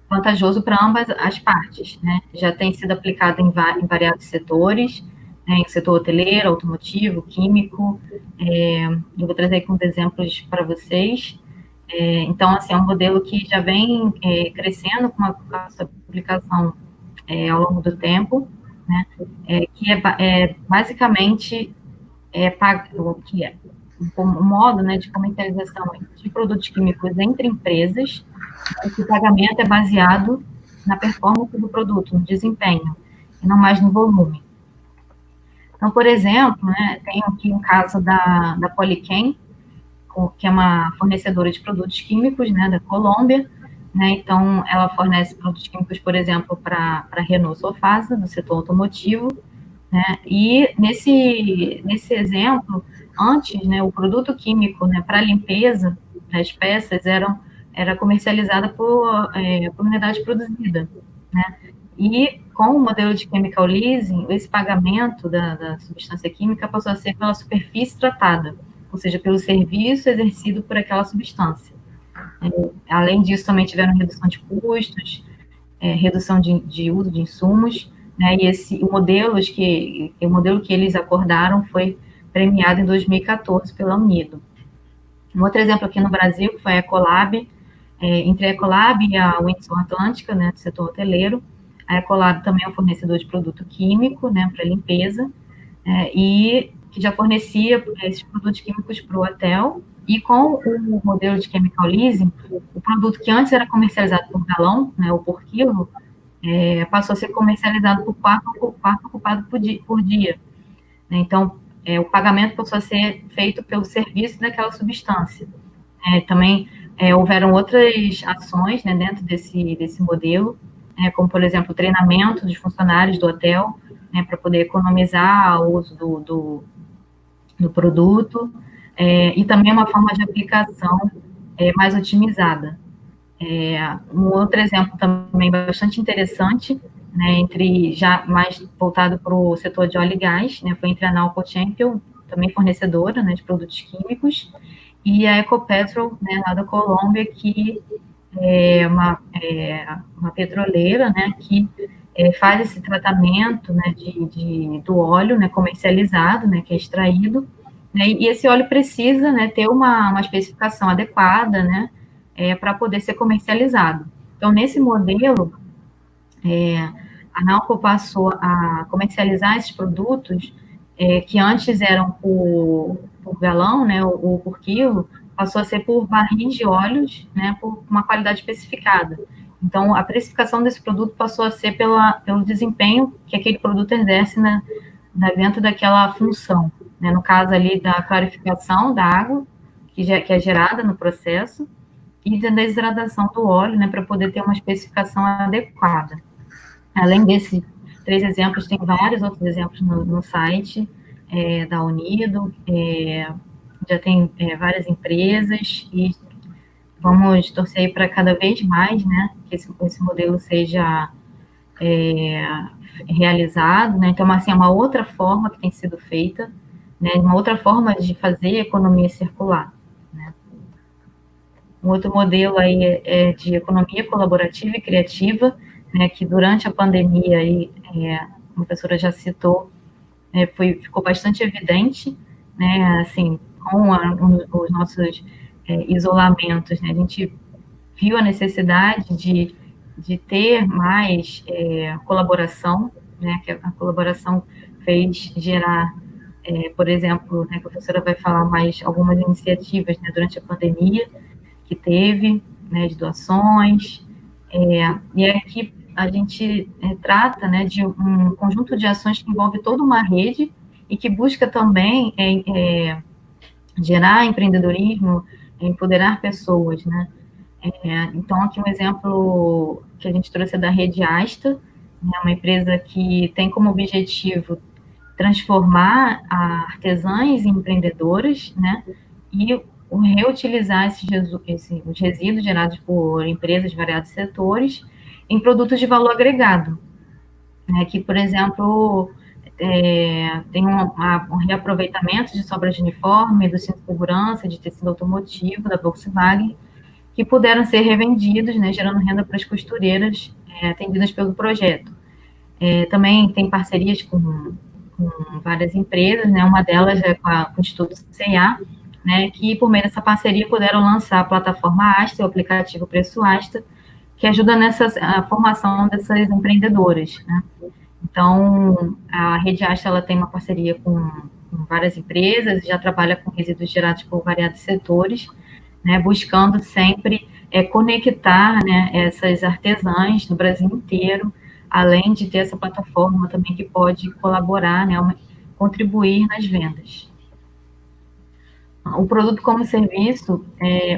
vantajoso para ambas as partes. Né? Já tem sido aplicado em variados setores, né, em setor hoteleiro, automotivo, químico. Eu vou trazer aqui uns exemplos para vocês. Então, assim, é um modelo que já vem crescendo com a sua aplicação ao longo do tempo, né, que basicamente um modo, né, de comercialização de produtos químicos entre empresas, né, que o pagamento é baseado na performance do produto, no desempenho, e não mais no volume. Então, por exemplo, né, tem aqui um caso da Polychem, que é uma fornecedora de produtos químicos, né, da Colômbia, né, então ela fornece produtos químicos, por exemplo, para a Renault Sofasa, do setor automotivo, né? E nesse exemplo, antes, né, o produto químico, né, para limpeza das peças era comercializada por unidade produzida, né? E com o modelo de chemical leasing, esse pagamento da substância química passou a ser pela superfície tratada, ou seja, pelo serviço exercido por aquela substância. Além disso, também tiveram redução de custos, redução de uso de insumos, né? E o modelo que eles acordaram foi premiado em 2014 pela Unido. Um outro exemplo aqui no Brasil foi a Ecolab, entre a Ecolab e a Windsor Atlântica, né, do setor hoteleiro. A Ecolab também é um fornecedor de produto químico, né, para limpeza, e que já fornecia esses produtos químicos para o hotel. E com o modelo de chemical leasing, o produto que antes era comercializado por galão, né, ou por quilo, passou a ser comercializado por quarto ocupado por dia. Então, o pagamento passou a ser feito pelo serviço daquela substância. Também houveram outras ações, né, dentro desse modelo, como, por exemplo, o treinamento dos funcionários do hotel, né, para poder economizar o uso do produto, e também uma forma de aplicação mais otimizada. Um outro exemplo também bastante interessante, né, já mais voltado para o setor de óleo e gás, né, foi entre a Nalco Champion, também fornecedora, né, de produtos químicos, e a Ecopetrol, né, lá da Colômbia, que é uma petroleira, né, que faz esse tratamento, né, do óleo, né, comercializado, né, que é extraído, né, e esse óleo precisa, né, ter uma especificação adequada, né, para poder ser comercializado. Então, nesse modelo, a Nalco passou a comercializar esses produtos que antes eram por galão, né, ou por quilo, passou a ser por barris de óleos, né, por uma qualidade especificada. Então, a precificação desse produto passou a ser pelo desempenho que aquele produto exerce dentro daquela função. Né, no caso ali da clarificação da água, que é gerada no processo, e da desidratação do óleo, né, para poder ter uma especificação adequada. Além desses 3 exemplos, tem vários outros exemplos no site da Unido, já tem várias empresas, e vamos torcer aí para cada vez mais, né, que esse modelo seja realizado, né. Então, assim, é uma outra forma que tem sido feita, né, uma outra forma de fazer economia circular, né. Um outro modelo aí é de economia colaborativa e criativa, né, que durante a pandemia, aí, a professora já citou, ficou bastante evidente, né, assim, com os nossos isolamentos, né, a gente viu a necessidade de ter mais colaboração, né, que a colaboração fez gerar, por exemplo, né, a professora vai falar mais algumas iniciativas, né, durante a pandemia, que teve, né, de doações, e aqui a gente trata, né, de um conjunto de ações que envolve toda uma rede e que busca também gerar empreendedorismo, empoderar pessoas, né. Então, aqui um exemplo que a gente trouxe é da Rede Asta, né, uma empresa que tem como objetivo transformar artesãs em empreendedoras, né, e reutilizar os resíduos gerados por empresas de variados setores em produtos de valor agregado, né, que, por exemplo, tem um reaproveitamento de sobras de uniforme, do cinto de segurança, de tecido automotivo da Volkswagen, que puderam ser revendidos, né, gerando renda para as costureiras atendidas pelo projeto. Também tem parcerias com várias empresas, né, uma delas é com o Instituto CA, né, que por meio dessa parceria puderam lançar a plataforma Asta, o aplicativo Preço Asta, que ajuda a formação dessas empreendedoras, né. Então, a Rede Asta, ela tem uma parceria com várias empresas, já trabalha com resíduos gerados por variados setores, né, buscando sempre conectar, né, essas artesãs no Brasil inteiro, além de ter essa plataforma também que pode colaborar, né, contribuir nas vendas. O produto como serviço,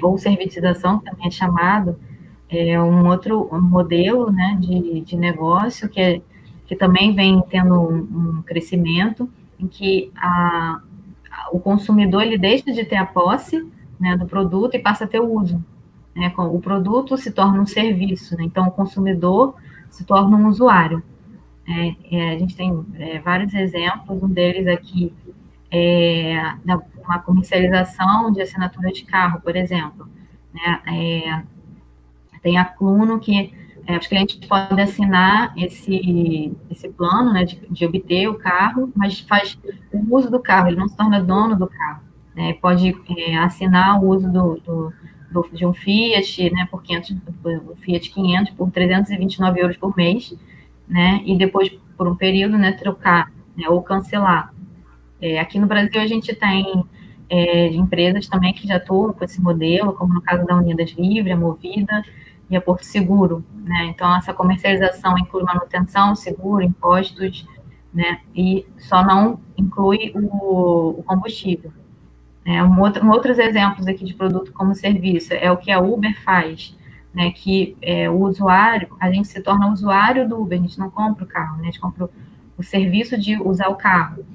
ou servitização, que também é chamado, um outro modelo, né, de negócio que que também vem tendo um crescimento, em que o consumidor ele deixa de ter a posse, né, do produto e passa a ter o uso. Né? O produto se torna um serviço, né? Então o consumidor se torna um usuário. A gente tem vários exemplos, um deles aqui uma comercialização de assinatura de carro, por exemplo. Né? Tem a Cluno que os clientes podem assinar esse plano, né, de obter o carro, mas faz o uso do carro, ele não se torna dono do carro. Né? Pode assinar o uso de um Fiat, né, o Fiat 500 por 329 euros por mês, né, e depois, por um período, né, trocar, né, ou cancelar. Aqui no Brasil, a gente tem empresas também que já atuam com esse modelo, como no caso da Unidas Livre, a Movida e a Porto Seguro. Né? Então, essa comercialização inclui manutenção, seguro, impostos, né, e só não inclui o combustível. Outros exemplos aqui de produto como serviço é o que a Uber faz, né, que o usuário, a gente se torna usuário do Uber, a gente não compra o carro, né, a gente compra o serviço de usar o carro,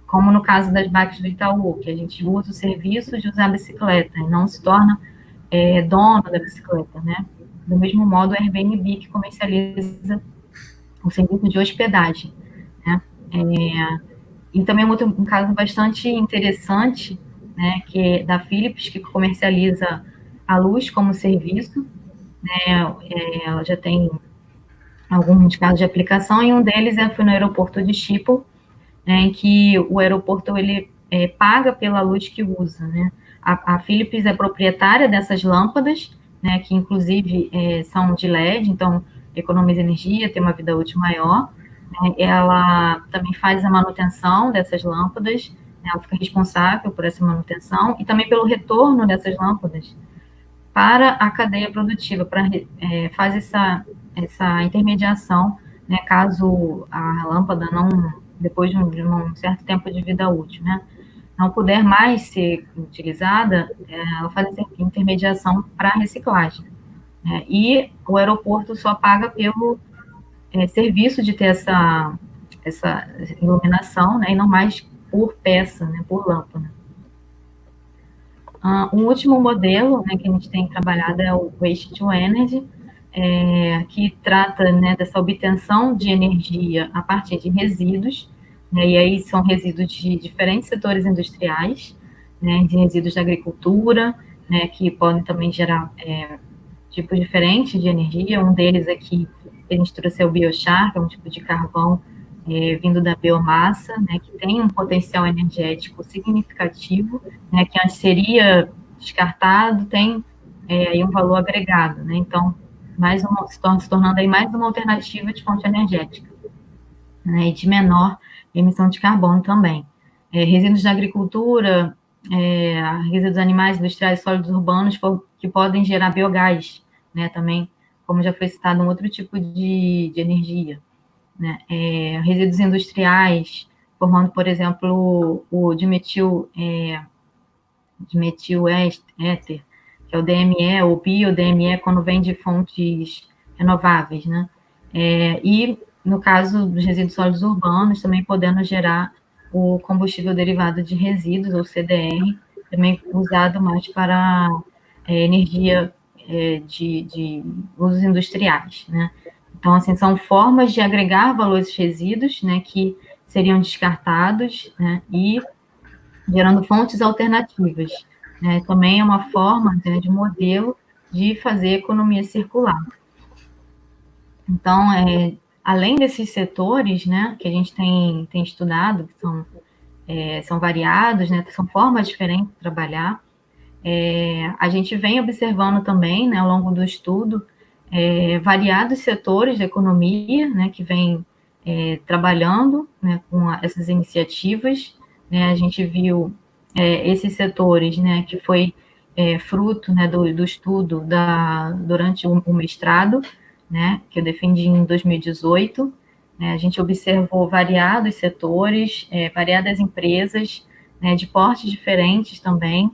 como no caso das bikes do Itaú, que a gente usa o serviço de usar a bicicleta e não se torna dono da bicicleta, né? Do mesmo modo, o Airbnb, que comercializa o serviço de hospedagem, né? E também um caso bastante interessante, né, que é da Philips, que comercializa a luz como serviço, né? Ela já tem alguns casos de aplicação, e um deles foi no aeroporto de Schiphol, né, em que o aeroporto ele paga pela luz que usa, né? A Philips é proprietária dessas lâmpadas, né, que inclusive são de LED, então economiza energia, tem uma vida útil maior. Né? Ela também faz a manutenção dessas lâmpadas, né? Ela fica responsável por essa manutenção e também pelo retorno dessas lâmpadas para a cadeia produtiva, faz essa intermediação, né, caso a lâmpada não, depois de um certo tempo de vida útil, né, não puder mais ser utilizada, ela faz essa intermediação para a reciclagem. Né, e o aeroporto só paga pelo serviço de ter essa iluminação, né, e não mais por peça, né, por lâmpada. Um último modelo, né, que a gente tem trabalhado é o Waste to Energy, que trata, né, dessa obtenção de energia a partir de resíduos, né, e aí são resíduos de diferentes setores industriais, né, de resíduos da agricultura, né, que podem também gerar tipos diferentes de energia. Um deles aqui que a gente trouxe é o biochar, que é um tipo de carvão vindo da biomassa, né, que tem um potencial energético significativo, né, que antes seria descartado, tem aí um valor agregado, né, então se tornando aí mais uma alternativa de fonte energética, né, e de menor emissão de carbono também. Resíduos da agricultura, resíduos animais, industriais, sólidos urbanos, que podem gerar biogás, né, também, como já foi citado, um outro tipo de energia. Né, resíduos industriais, formando, por exemplo, o dimetil éter, que é o DME, ou bio-DME, quando vem de fontes renováveis, né? E, no caso dos resíduos sólidos urbanos, também podendo gerar o combustível derivado de resíduos, ou CDR, também usado mais para energia de usos industriais, né? Então, assim, são formas de agregar valor a esses resíduos, né, que seriam descartados, né, e gerando fontes alternativas. Né, também é uma forma, né, de modelo de fazer economia circular. Então, além desses setores, né, que a gente tem estudado, que são variados, né, são formas diferentes de trabalhar, a gente vem observando também, né, ao longo do estudo, variados setores da economia, né, que vem trabalhando, né, com essas iniciativas, né, a gente viu esses setores, né, que foi fruto, né, do estudo durante o mestrado, né, que eu defendi em 2018, né, a gente observou variados setores, variadas empresas, né, de portes diferentes também,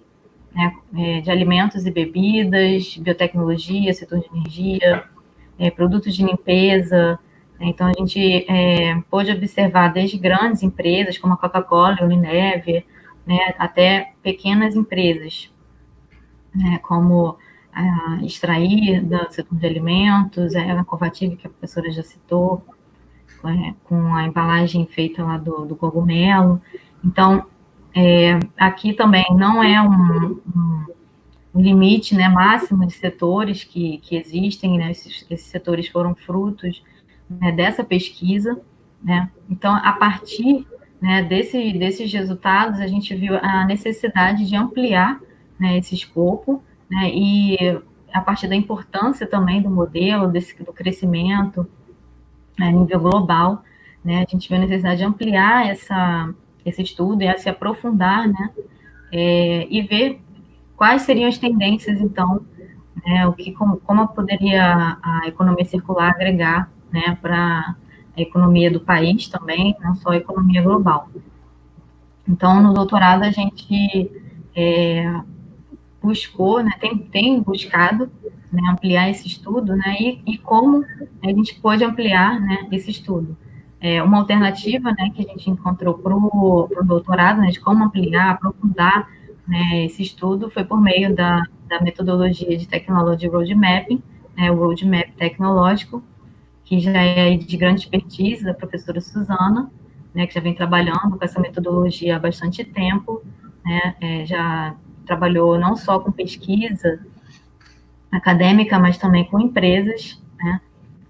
né, de alimentos e bebidas, biotecnologia, setor de energia, produtos de limpeza, Então, a gente pôde observar desde grandes empresas, como a Coca-Cola, a Unilever, né, até pequenas empresas, né, como a Extrair, do setor de alimentos, a Covative, que a professora já citou, com a embalagem feita lá do cogumelo. Então, aqui também não é um limite, né, máximo de setores que existem, né, esses setores foram frutos, né, dessa pesquisa, né, então, a partir, né, desses resultados, a gente viu a necessidade de ampliar, né, esse escopo, né, e a partir da importância também do modelo, do crescimento, a nível global, né, a gente viu a necessidade de ampliar esse estudo e a se aprofundar, né, e ver quais seriam as tendências, então, né, como poderia a economia circular agregar, né, para a economia do país também, não só a economia global. Então, no doutorado, a gente buscou, né, tem buscado, né, ampliar esse estudo, né, e como a gente pode ampliar, né, esse estudo. Uma alternativa, né, que a gente encontrou para o doutorado, né, de como ampliar, aprofundar, né, esse estudo foi por meio da metodologia de Technology Roadmapping, né, o Roadmap tecnológico, que já é de grande expertise da professora Suzana, né, que já vem trabalhando com essa metodologia há bastante tempo, né, já trabalhou não só com pesquisa acadêmica, mas também com empresas, né?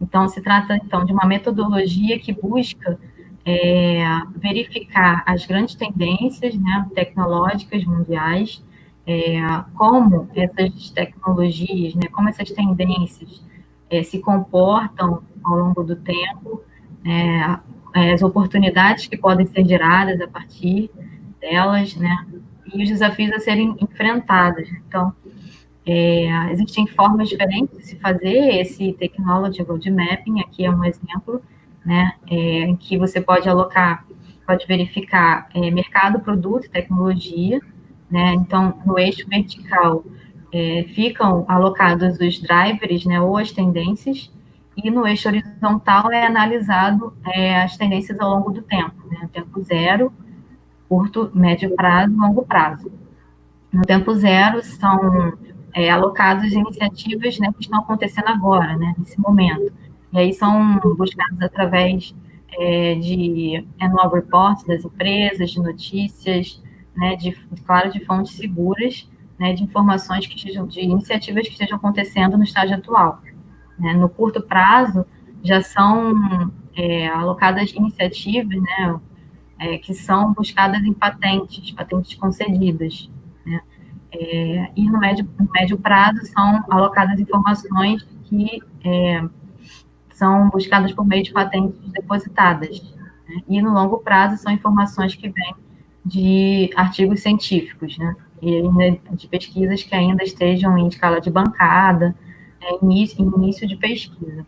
Então, se trata, então, de uma metodologia que busca verificar as grandes tendências, né, tecnológicas mundiais, como essas tecnologias, né, como essas tendências se comportam ao longo do tempo, as oportunidades que podem ser geradas a partir delas, né, e os desafios a serem enfrentados. Então, existem formas diferentes de se fazer esse Technology Roadmapping, aqui é um exemplo, né, em que você pode alocar, pode verificar mercado, produto e tecnologia, né, então, no eixo vertical ficam alocados os drivers, né, ou as tendências, e no eixo horizontal é analisado as tendências ao longo do tempo, né, tempo zero, curto, médio prazo, longo prazo. No tempo zero são alocadas iniciativas, né, que estão acontecendo agora, né, nesse momento. E aí são buscadas através de annual reports das empresas, de notícias, né, claro, de fontes seguras, né, de informações que estejam, de iniciativas que estejam acontecendo no estágio atual. Né. No curto prazo, já são alocadas iniciativas, né, que são buscadas em patentes concedidas, né. E no médio prazo são alocadas informações que são buscadas por meio de patentes depositadas, né. E no longo prazo são informações que vêm de artigos científicos, né, e ainda de pesquisas que ainda estejam em escala de bancada, início de pesquisa.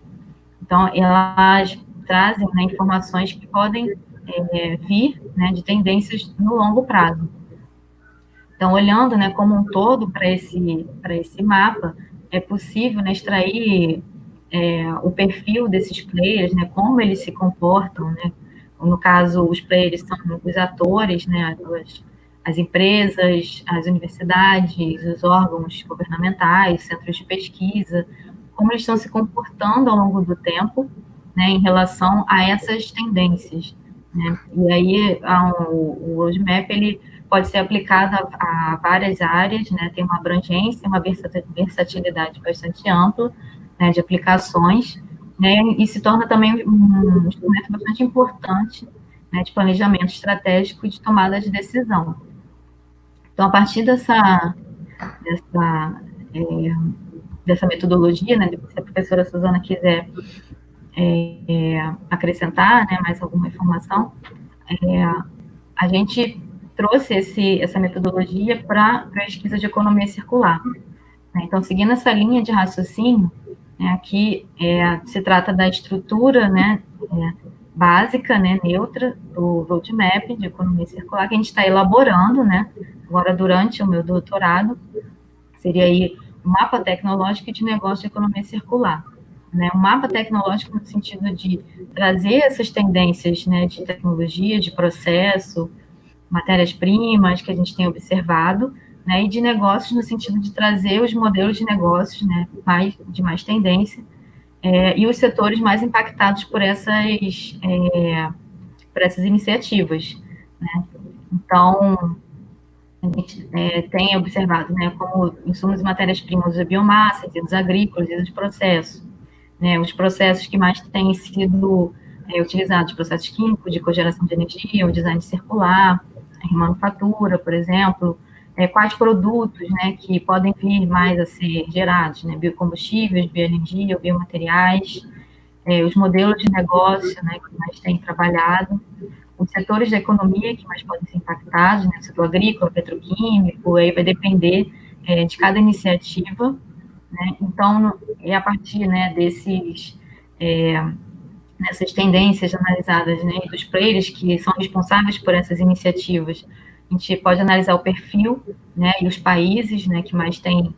Então, elas trazem, né, informações que podem vir, né, de tendências no longo prazo. Então, olhando, né, como um todo para esse mapa, é possível, né, extrair o perfil desses players, né, como eles se comportam, né. No caso, os players são os atores, né, as empresas, as universidades, os órgãos governamentais, centros de pesquisa, como eles estão se comportando ao longo do tempo, né, em relação a essas tendências, né. E aí, o roadmap, ele pode ser aplicado a várias áreas, né, tem uma abrangência, uma versatilidade bastante ampla, né, de aplicações, né, e se torna também um instrumento bastante importante, né, de planejamento estratégico e de tomada de decisão. Então, a partir dessa metodologia, né, se a professora Suzana quiser acrescentar, né, mais alguma informação, a gente trouxe essa metodologia para pesquisa de economia circular. Né? Então, seguindo essa linha de raciocínio, né, aqui se trata da estrutura, né, básica, né, neutra do roadmap de economia circular que a gente está elaborando, né, agora durante o meu doutorado, seria aí o mapa tecnológico de negócio de economia circular. né, um mapa tecnológico no sentido de trazer essas tendências, né, de tecnologia, de processo, matérias-primas que a gente tem observado, né, e de negócios no sentido de trazer os modelos de negócios, né, de mais tendência, e os setores mais impactados por essas iniciativas, né. Então, a gente tem observado, né, como insumos e matérias-primas da biomassa, resíduos agrícolas, resíduos de processo, né, os processos que mais têm sido utilizados, processos químicos de cogeração de energia, o design circular, a remanufatura, por exemplo, quais produtos, né, que podem vir mais a ser gerados, né, biocombustíveis, bioenergia, biomateriais, os modelos de negócio, né, que mais têm trabalhado, os setores da economia que mais podem ser impactados, né, o setor agrícola, petroquímico, aí vai depender de cada iniciativa, né. Então, é a partir, né, dessas tendências analisadas, né, dos players que são responsáveis por essas iniciativas, a gente pode analisar o perfil, né, e os países, né, que mais têm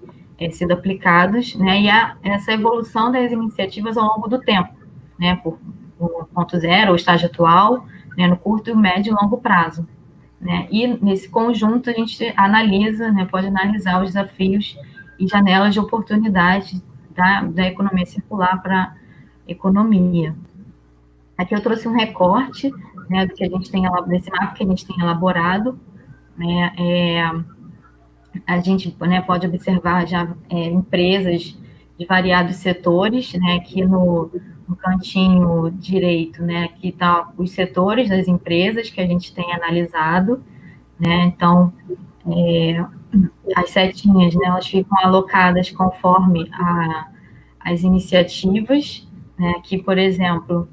sido aplicados, né, e essa evolução das iniciativas ao longo do tempo, né, por ponto zero, o estágio atual, né, no curto, médio e longo prazo, né, e nesse conjunto a gente analisa, né, pode analisar os desafios e janelas de oportunidade da economia circular para a economia. Aqui eu trouxe um recorte, né, do que a gente tem desse mapa que a gente tem elaborado, né, a gente, né, pode observar já empresas de variados setores, né, aqui no cantinho direito, né, aqui está os setores das empresas que a gente tem analisado, né, então, as setinhas, né, elas ficam alocadas conforme as iniciativas, né, aqui, por exemplo,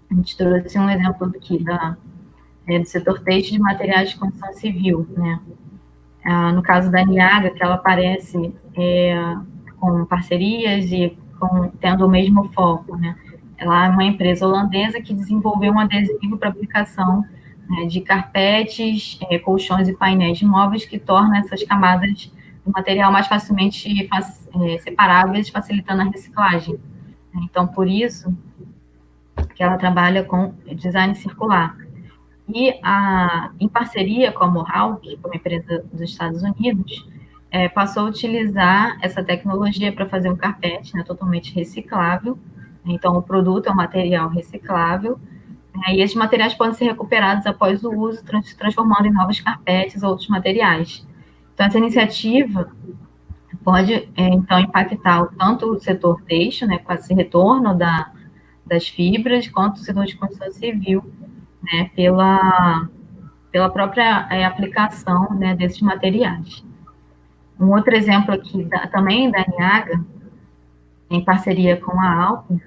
a gente trouxe um exemplo aqui do setor têxtil de materiais de construção civil, né, no caso da Niaga, que ela aparece com parcerias e tendo o mesmo foco, né? Ela é uma empresa holandesa que desenvolveu um adesivo para aplicação, né, de carpetes, colchões e painéis de móveis que torna essas camadas do material mais facilmente separáveis, facilitando a reciclagem. Então, por isso que ela trabalha com design circular. E, em parceria com a Mohawk, que é uma empresa dos Estados Unidos, passou a utilizar essa tecnologia para fazer um carpete, né, totalmente reciclável. Então, o produto é um material reciclável, e esses materiais podem ser recuperados após o uso, transformando em novos carpetes ou outros materiais. Então, essa iniciativa pode, então, impactar tanto o setor têxtil, né, com esse retorno das fibras, quanto o setor de construção civil, né, pela própria aplicação, né, desses materiais. Um outro exemplo aqui, também da Niaga, em parceria com a Alpen,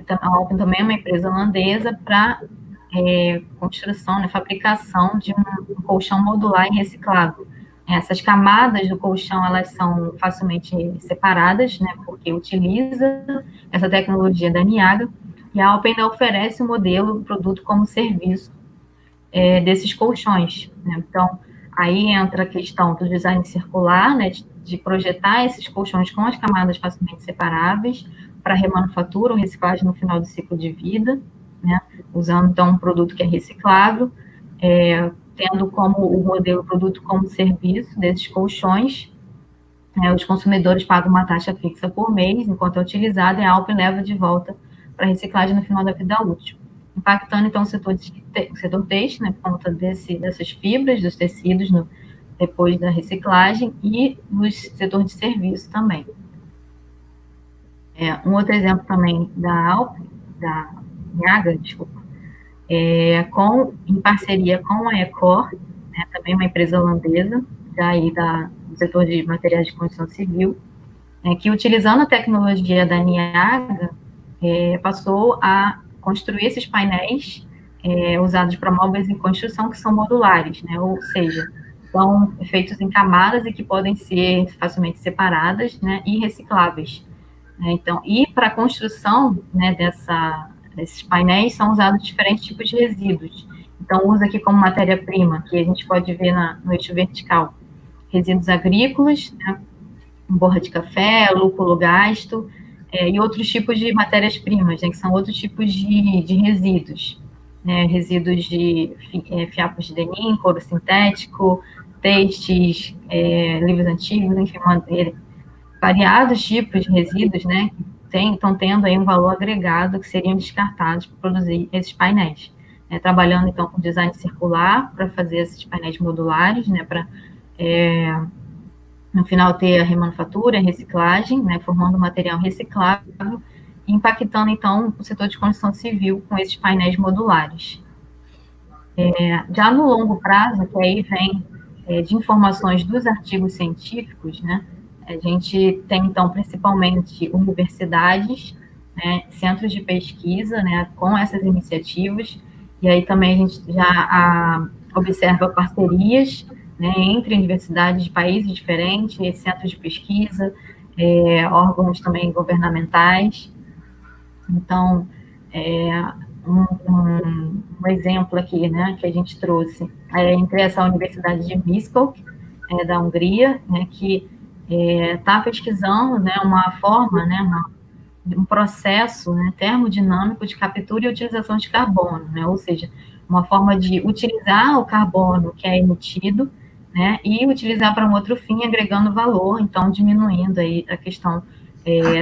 a Alpen também é uma empresa holandesa para construção, né, fabricação de um colchão modular e reciclável. Essas camadas do colchão, elas são facilmente separadas, né, porque utiliza essa tecnologia da Niaga, e a Alpen ainda oferece o modelo produto como serviço desses colchões, né? Então, aí entra a questão do design circular, né, de projetar esses colchões com as camadas facilmente separáveis para remanufatura ou reciclagem no final do ciclo de vida, né, usando, então, um produto que é reciclável, tendo como o modelo produto como serviço desses colchões, os consumidores pagam uma taxa fixa por mês, enquanto é utilizado, e a Alpen leva de volta para reciclagem no final da vida útil, impactando, então, o setor têxtil, né, por conta dessas fibras, dos tecidos, depois da reciclagem, e no setor de serviço também. Um outro exemplo também da Niaga, desculpa, em parceria com a Ecor, né, também uma empresa holandesa, daí do setor de materiais de construção civil, que, utilizando a tecnologia da Niaga, passou a construir esses painéis usados para móveis em construção que são modulares, né, ou seja, são feitos em camadas e que podem ser facilmente separadas, né, e recicláveis. Então, e para a construção, né, desses painéis são usados diferentes tipos de resíduos. Então, usa aqui como matéria-prima, que a gente pode ver no eixo vertical, resíduos agrícolas, né, borra de café, lúpulo gasto, e outros tipos de matérias-primas, né, que são outros tipos de resíduos, né, resíduos de fiapos de denim, couro sintético, textos, livros antigos, enfim, variados tipos de resíduos, né, que estão tendo aí um valor agregado que seriam descartados para produzir esses painéis. Trabalhando, então, com design circular para fazer esses painéis modulares, né, para, no final, ter a remanufatura, a reciclagem, né, formando material reciclável, impactando, então, o setor de construção civil com esses painéis modulares. Já no longo prazo, que aí vem de informações dos artigos científicos, né, a gente tem, então, principalmente universidades, né, centros de pesquisa, né, com essas iniciativas, e aí também a gente já observa parcerias, né, entre universidades de países diferentes, centros de pesquisa, órgãos também governamentais. Então, um exemplo aqui, né, que a gente trouxe, entre essa Universidade de Miskolc, da Hungria, né, que está pesquisando, né, uma forma, né, um processo, né, termodinâmico de captura e utilização de carbono, né, ou seja, uma forma de utilizar o carbono que é emitido, né, e utilizar para um outro fim, agregando valor, então diminuindo aí a questão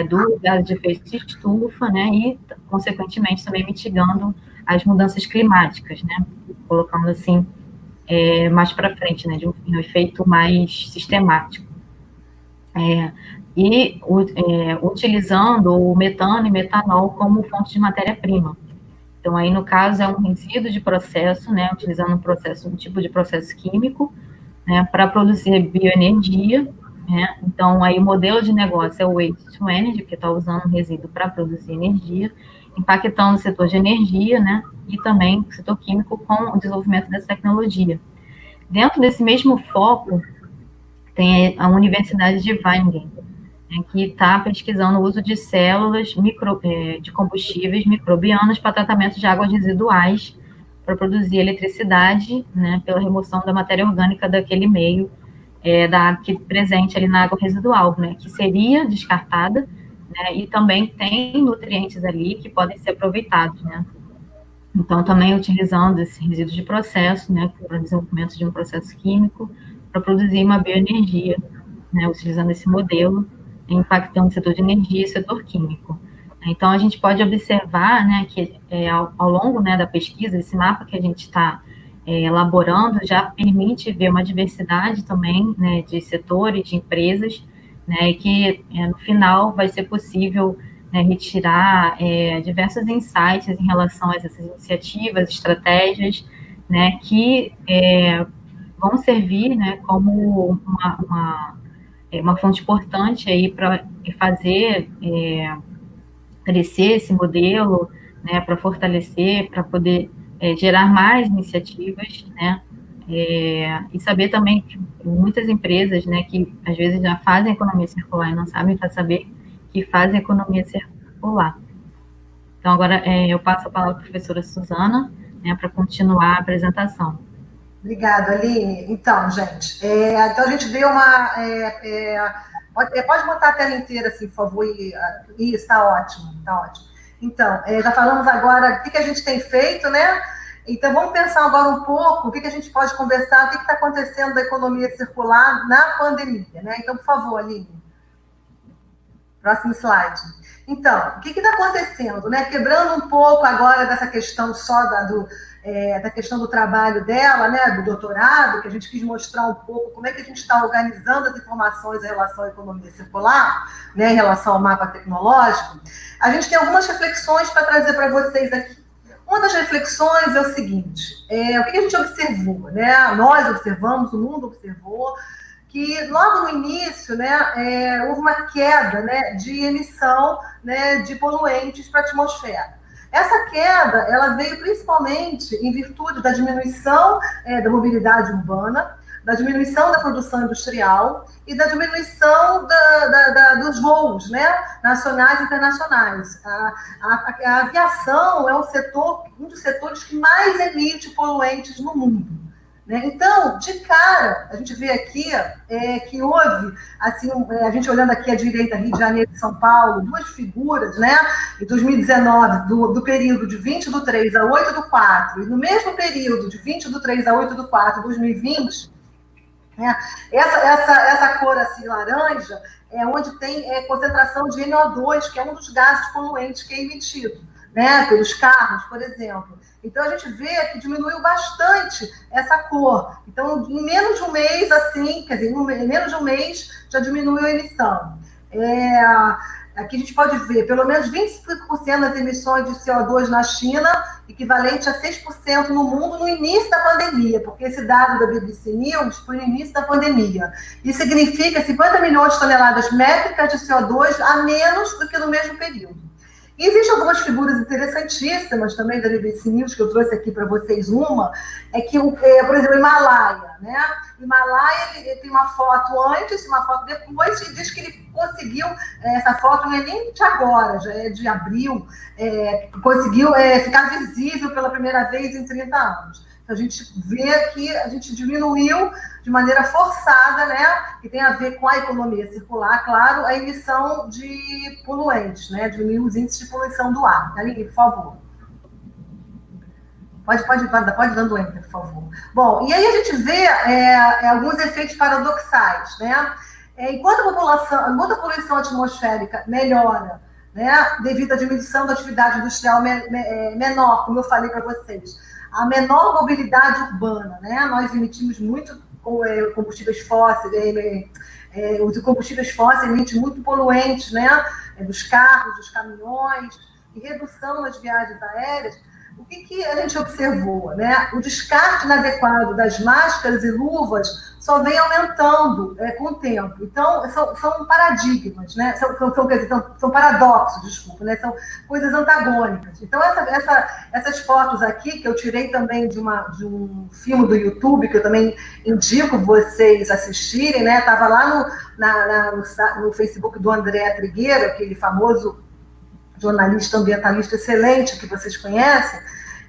do gás de efeito de estufa, né, e, consequentemente, também mitigando as mudanças climáticas, né, colocando assim mais para frente, né, de um efeito mais sistemático. Utilizando o metano e metanol como fonte de matéria-prima. Então, aí, no caso, é um resíduo de processo, né, utilizando um tipo de processo químico, né, para produzir bioenergia, né. Então, aí o modelo de negócio é o waste to energy, porque está usando um resíduo para produzir energia, impactando o setor de energia, né, e também o setor químico com o desenvolvimento dessa tecnologia. Dentro desse mesmo foco, tem a Universidade de Wageningen, né, que está pesquisando o uso de células de combustíveis microbianos para tratamento de águas residuais, para produzir eletricidade, né, pela remoção da matéria orgânica daquele meio presente ali na água residual, né, que seria descartada, né, e também tem nutrientes ali que podem ser aproveitados, né. Então, também utilizando esses resíduos de processo, né, para o desenvolvimento de um processo químico, para produzir uma bioenergia, né, utilizando esse modelo, impactando o setor de energia e o setor químico. Então, a gente pode observar, né, que ao longo, né, da pesquisa, esse mapa que a gente está elaborando já permite ver uma diversidade também, né, de setores, de empresas, né, e que no final vai ser possível, né, retirar diversos insights em relação a essas iniciativas, estratégias, né, que vão servir, né, como uma fonte importante aí para fazer crescer esse modelo, né, para fortalecer, para poder gerar mais iniciativas, né, e saber também que muitas empresas, né, que às vezes já fazem economia circular e não sabem para saber que fazem economia circular. Então, agora eu passo a palavra para a professora Suzana, né, para continuar a apresentação. Obrigada, Aline. Então, gente, então a gente deu uma... pode botar a tela inteira, assim, por favor. Isso, está ótimo, está ótimo. Então, já falamos agora o que a gente tem feito, né? Então, vamos pensar agora um pouco o que a gente pode conversar, o que está acontecendo da economia circular na pandemia, né? Então, por favor, Aline. Próximo slide. Então, o que está acontecendo, né? Quebrando um pouco agora dessa questão só da questão do trabalho dela, né, do doutorado, que a gente quis mostrar um pouco como é que a gente está organizando as informações em relação à economia circular, né, em relação ao mapa tecnológico. A gente tem algumas reflexões para trazer para vocês aqui. Uma das reflexões é o seguinte, o que a gente observou, né? Nós observamos, o mundo observou, que logo no início, né, houve uma queda, né, de emissão, né, de poluentes para a atmosfera. Essa queda, ela veio principalmente em virtude da diminuição da mobilidade urbana, da diminuição da produção industrial e da diminuição dos voos, né, nacionais e internacionais. A aviação é um dos setores que mais emite poluentes no mundo, né? Então, de cara, a gente vê aqui que houve, assim, a gente olhando aqui à direita, Rio de Janeiro e São Paulo, duas figuras, né? Em 2019, do período de 20/3 a 8/4, e no mesmo período de 20/3 a 8/4, 2020, né? Essa cor assim, laranja, é onde tem concentração de NO2, que é um dos gases poluentes que é emitido, né, pelos carros, por exemplo. Então, a gente vê que diminuiu bastante essa cor. Então, em menos de um mês, assim, quer dizer, em menos de um mês, já diminuiu a emissão. Aqui a gente pode ver, pelo menos 25% das emissões de CO2 na China, equivalente a 6% no mundo no início da pandemia, porque esse dado da BBC News foi no início da pandemia. Isso significa 50 milhões de toneladas métricas de CO2 a menos do que no mesmo período. E existem algumas figuras interessantíssimas também da BBC News, que eu trouxe aqui para vocês. Uma é que, por exemplo, o Himalaia, né? O Himalaia, ele tem uma foto antes e uma foto depois, e diz que ele conseguiu, essa foto não é nem de agora, já é de abril, conseguiu ficar visível pela primeira vez em 30 anos. Então, a gente vê que a gente diminuiu de maneira forçada, né, que tem a ver com a economia circular, claro, a emissão de poluentes, né, diminuir os índices de poluição do ar. Aline, por favor. Pode dando enter, por favor. Bom, e aí a gente vê alguns efeitos paradoxais, né? Enquanto a poluição atmosférica melhora, né, devido à diminuição da atividade industrial menor, como eu falei para vocês, a menor mobilidade urbana, né? Nós emitimos muito combustíveis fósseis, os combustíveis fósseis emitem muito poluentes, né? Dos carros, dos caminhões, e redução nas viagens aéreas. O que a gente observou, né? O descarte inadequado das máscaras e luvas só vem aumentando com o tempo. Então, são paradigmas, né? São paradoxos, desculpa, né? São coisas antagônicas. Então, essas fotos aqui, que eu tirei também de um filme do YouTube, que eu também indico vocês assistirem, né? Estava lá no Facebook do André Trigueiro, aquele famoso jornalista ambientalista excelente que vocês conhecem,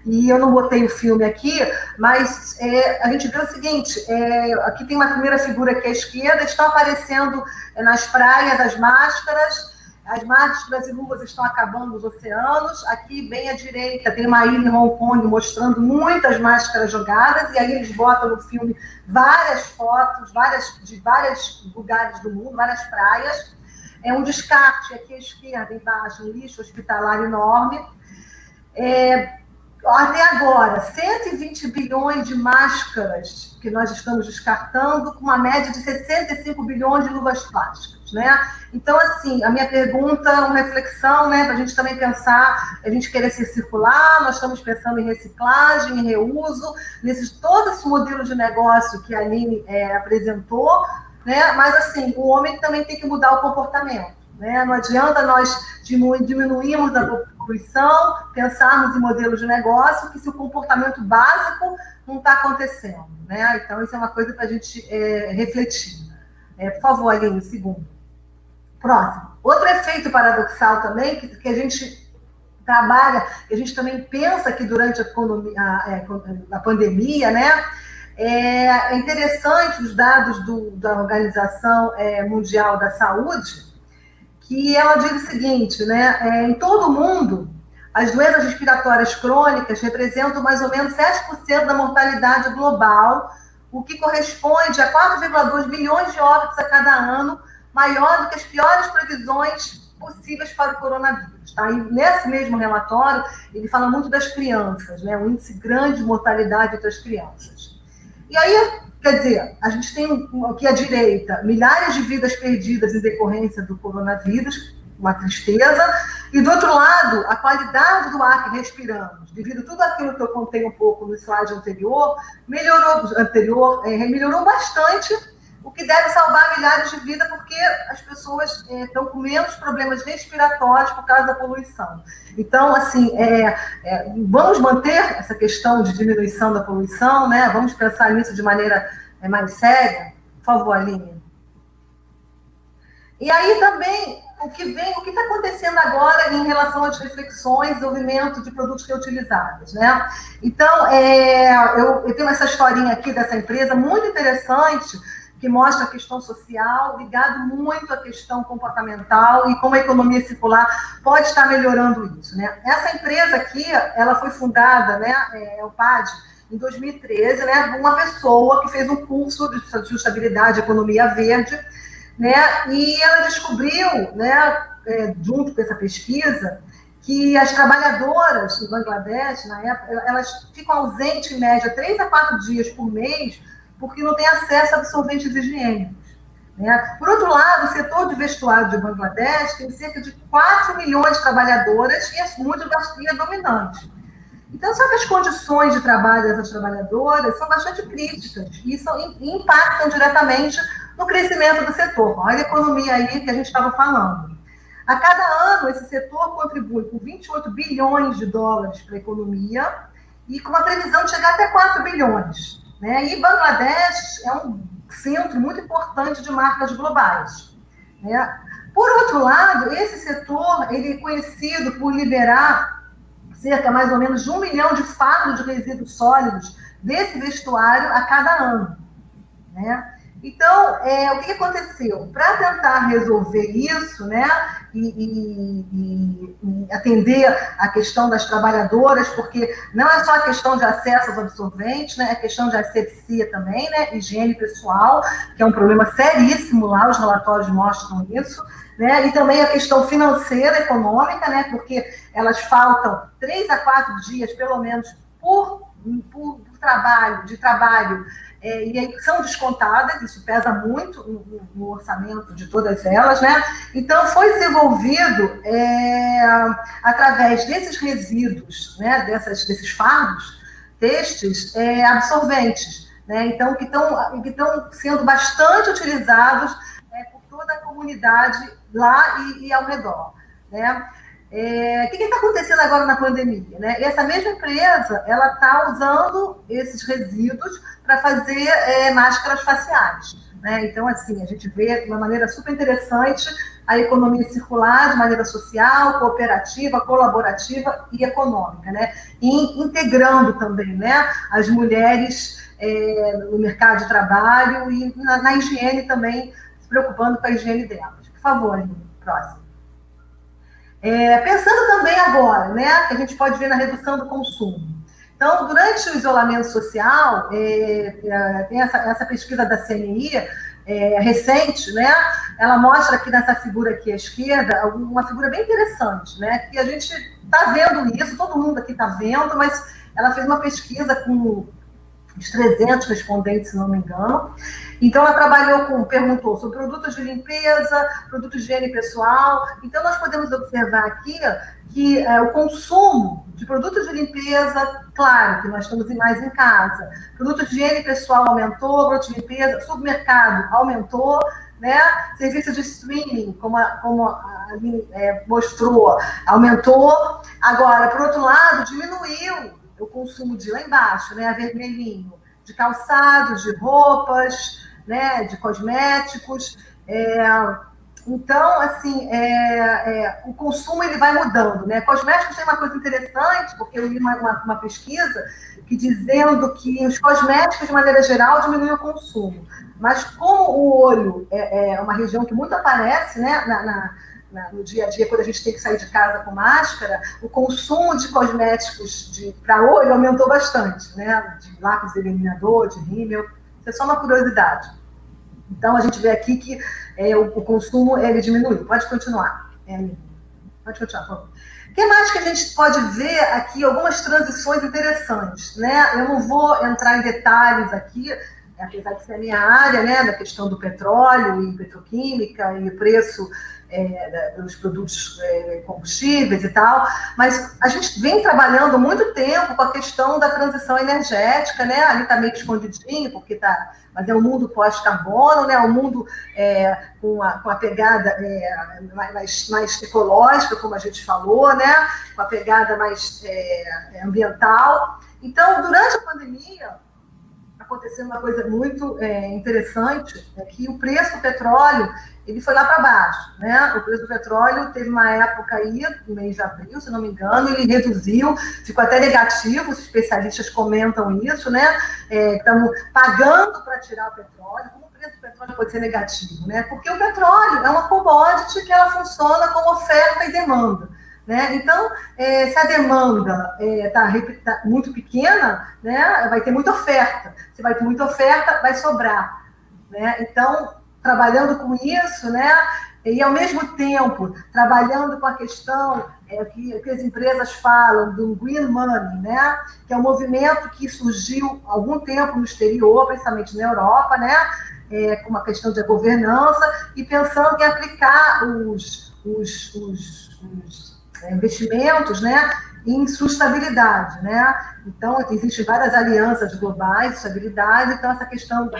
e eu não botei o filme aqui, mas a gente vê o seguinte, aqui tem uma primeira figura aqui à esquerda, estão aparecendo nas praias as máscaras e luvas estão acabando nos oceanos. Aqui bem à direita tem uma ilha em Hong Kong mostrando muitas máscaras jogadas, e aí eles botam no filme várias fotos de vários lugares do mundo, várias praias. É um descarte aqui à esquerda, embaixo, um lixo hospitalar enorme. Até agora, 120 bilhões de máscaras que nós estamos descartando, com uma média de 65 bilhões de luvas plásticas, né? Então, assim, a minha pergunta, uma reflexão, né, para a gente também pensar, a gente querer ser circular, nós estamos pensando em reciclagem, em reuso, todo esse modelo de negócio que a Aline apresentou, né? Mas, assim, o homem também tem que mudar o comportamento, né? Não adianta nós diminuirmos a poluição, pensarmos em modelos de negócio, que se o comportamento básico não está acontecendo, né? Então, isso é uma coisa para a gente refletir. Por favor, Aline, segundo. Próximo. Outro efeito paradoxal também, que a gente trabalha, que a gente também pensa que durante a pandemia, né? É interessante os dados da Organização Mundial da Saúde, que ela diz o seguinte, né? Em todo o mundo, as doenças respiratórias crônicas representam mais ou menos 7% da mortalidade global, o que corresponde a 4,2 milhões de óbitos a cada ano, maior do que as piores previsões possíveis para o coronavírus. Tá? E nesse mesmo relatório, ele fala muito das crianças, né? Um índice grande de mortalidade entre as crianças. E aí, quer dizer, a gente tem aqui à direita milhares de vidas perdidas em decorrência do coronavírus, uma tristeza, e do outro lado, a qualidade do ar que respiramos, devido a tudo aquilo que eu contei um pouco no slide anterior, melhorou bastante, o que deve salvar milhares de vidas, porque as pessoas estão com menos problemas respiratórios por causa da poluição. Então, assim, vamos manter essa questão de diminuição da poluição, né? Vamos pensar nisso de maneira mais séria? Por favor, Aline. E aí também, o que está acontecendo agora em relação às reflexões, desenvolvimento de produtos reutilizáveis, né? Então, eu tenho essa historinha aqui dessa empresa muito interessante, que mostra a questão social, ligado muito à questão comportamental e como a economia circular pode estar melhorando isso, né? Essa empresa aqui, ela foi fundada, né, o PAD, em 2013, né, uma pessoa que fez um curso de sustentabilidade e economia verde, né, e ela descobriu, né, junto com essa pesquisa, que as trabalhadoras em Bangladesh, na época, elas ficam ausentes, em média, 3 a 4 dias por mês, porque não têm acesso a absorventes higiênicos. Né? Por outro lado, o setor de vestuário de Bangladesh tem cerca de 4 milhões de trabalhadoras e é dominante. Então, só que as condições de trabalho dessas trabalhadoras são bastante críticas e impactam diretamente no crescimento do setor. Olha a economia aí que a gente estava falando. A cada ano, esse setor contribui com 28 bilhões de dólares para a economia e com uma previsão de chegar até 4 bilhões. Né? E Bangladesh é um centro muito importante de marcas globais. Né? Por outro lado, esse setor ele é conhecido por liberar cerca mais ou menos de 1 milhão de fardos de resíduos sólidos desse vestuário a cada ano. Né? Então, o que aconteceu? Para tentar resolver isso, né, e atender a questão das trabalhadoras, porque não é só a questão de acesso aos absorventes, né, é questão de asepsia também, né, higiene pessoal, que é um problema seríssimo lá, os relatórios mostram isso, né, e também a questão financeira, econômica, né, porque elas faltam 3 a 4 dias, pelo menos, por trabalho, e aí são descontadas, isso pesa muito no orçamento de todas elas, né? Então, foi desenvolvido, através desses resíduos, né, desses fardos têxteis, absorventes, né? Então, que estão sendo bastante utilizados por toda a comunidade lá e ao redor, né? O que está acontecendo agora na pandemia? Né? Essa mesma empresa ela está usando esses resíduos para fazer máscaras faciais. Né? Então, assim, a gente vê de uma maneira super interessante a economia circular de maneira social, cooperativa, colaborativa e econômica, né? E integrando também, né, as mulheres no mercado de trabalho e na higiene também, se preocupando com a higiene delas. Por favor, Aline, próximo. Pensando também agora, né, que a gente pode ver na redução do consumo. Então, durante o isolamento social, tem essa pesquisa da CNI, recente, né, ela mostra aqui nessa figura aqui à esquerda, uma figura bem interessante, né, que a gente está vendo isso, todo mundo aqui está vendo, mas ela fez uma pesquisa com os 300 respondentes, se não me engano. Então, ela perguntou sobre produtos de limpeza, produtos de higiene pessoal. Então, nós podemos observar aqui que o consumo de produtos de limpeza, claro, que nós estamos mais em casa. Produtos de higiene pessoal aumentou, produtos de limpeza, supermercado aumentou, né? Serviço de streaming, como a Aline mostrou, aumentou. Agora, por outro lado, diminuiu o consumo de lá embaixo, né, a vermelhinho, de calçados, de roupas, né, de cosméticos. Então, assim, o consumo ele vai mudando, né? Cosméticos tem uma coisa interessante, porque eu li uma pesquisa que dizendo que os cosméticos, de maneira geral, diminuem o consumo. Mas como o olho é uma região que muito aparece, né, no dia a dia, quando a gente tem que sair de casa com máscara, o consumo de cosméticos para olho aumentou bastante, né? De lápis eliminador, de rímel. Isso é só uma curiosidade. Então, a gente vê aqui que o consumo ele diminuiu. Pode continuar. Pode continuar, por favor. O que mais que a gente pode ver aqui? Algumas transições interessantes, né? Eu não vou entrar em detalhes aqui, apesar de ser a minha área, né, da questão do petróleo e petroquímica e o preço dos produtos combustíveis e tal, mas a gente vem trabalhando há muito tempo com a questão da transição energética, né? Ali está meio escondidinho, mas é um mundo pós-carbono, né? Um mundo com a pegada mais ecológica, como a gente falou, né? Com a pegada mais ambiental. Então, durante a pandemia, aconteceu uma coisa muito interessante, é que o preço do petróleo ele foi lá para baixo, né? O preço do petróleo teve uma época aí, no mês de abril, se não me engano, ele reduziu, ficou até negativo, os especialistas comentam isso, né? Estamos pagando para tirar o petróleo. Como o preço do petróleo pode ser negativo, né? Porque o petróleo é uma commodity que ela funciona como oferta e demanda. Né? Então, se a demanda está muito pequena, né, vai ter muita oferta. Se vai ter muita oferta, vai sobrar. Né? Então, trabalhando com isso, né, e ao mesmo tempo trabalhando com a questão que as empresas falam do green money, né, que é um movimento que surgiu há algum tempo no exterior, principalmente na Europa, né, com uma questão de governança, e pensando em aplicar os investimentos, né, em sustentabilidade, né? Então, existem várias alianças globais de sustentabilidade, então essa questão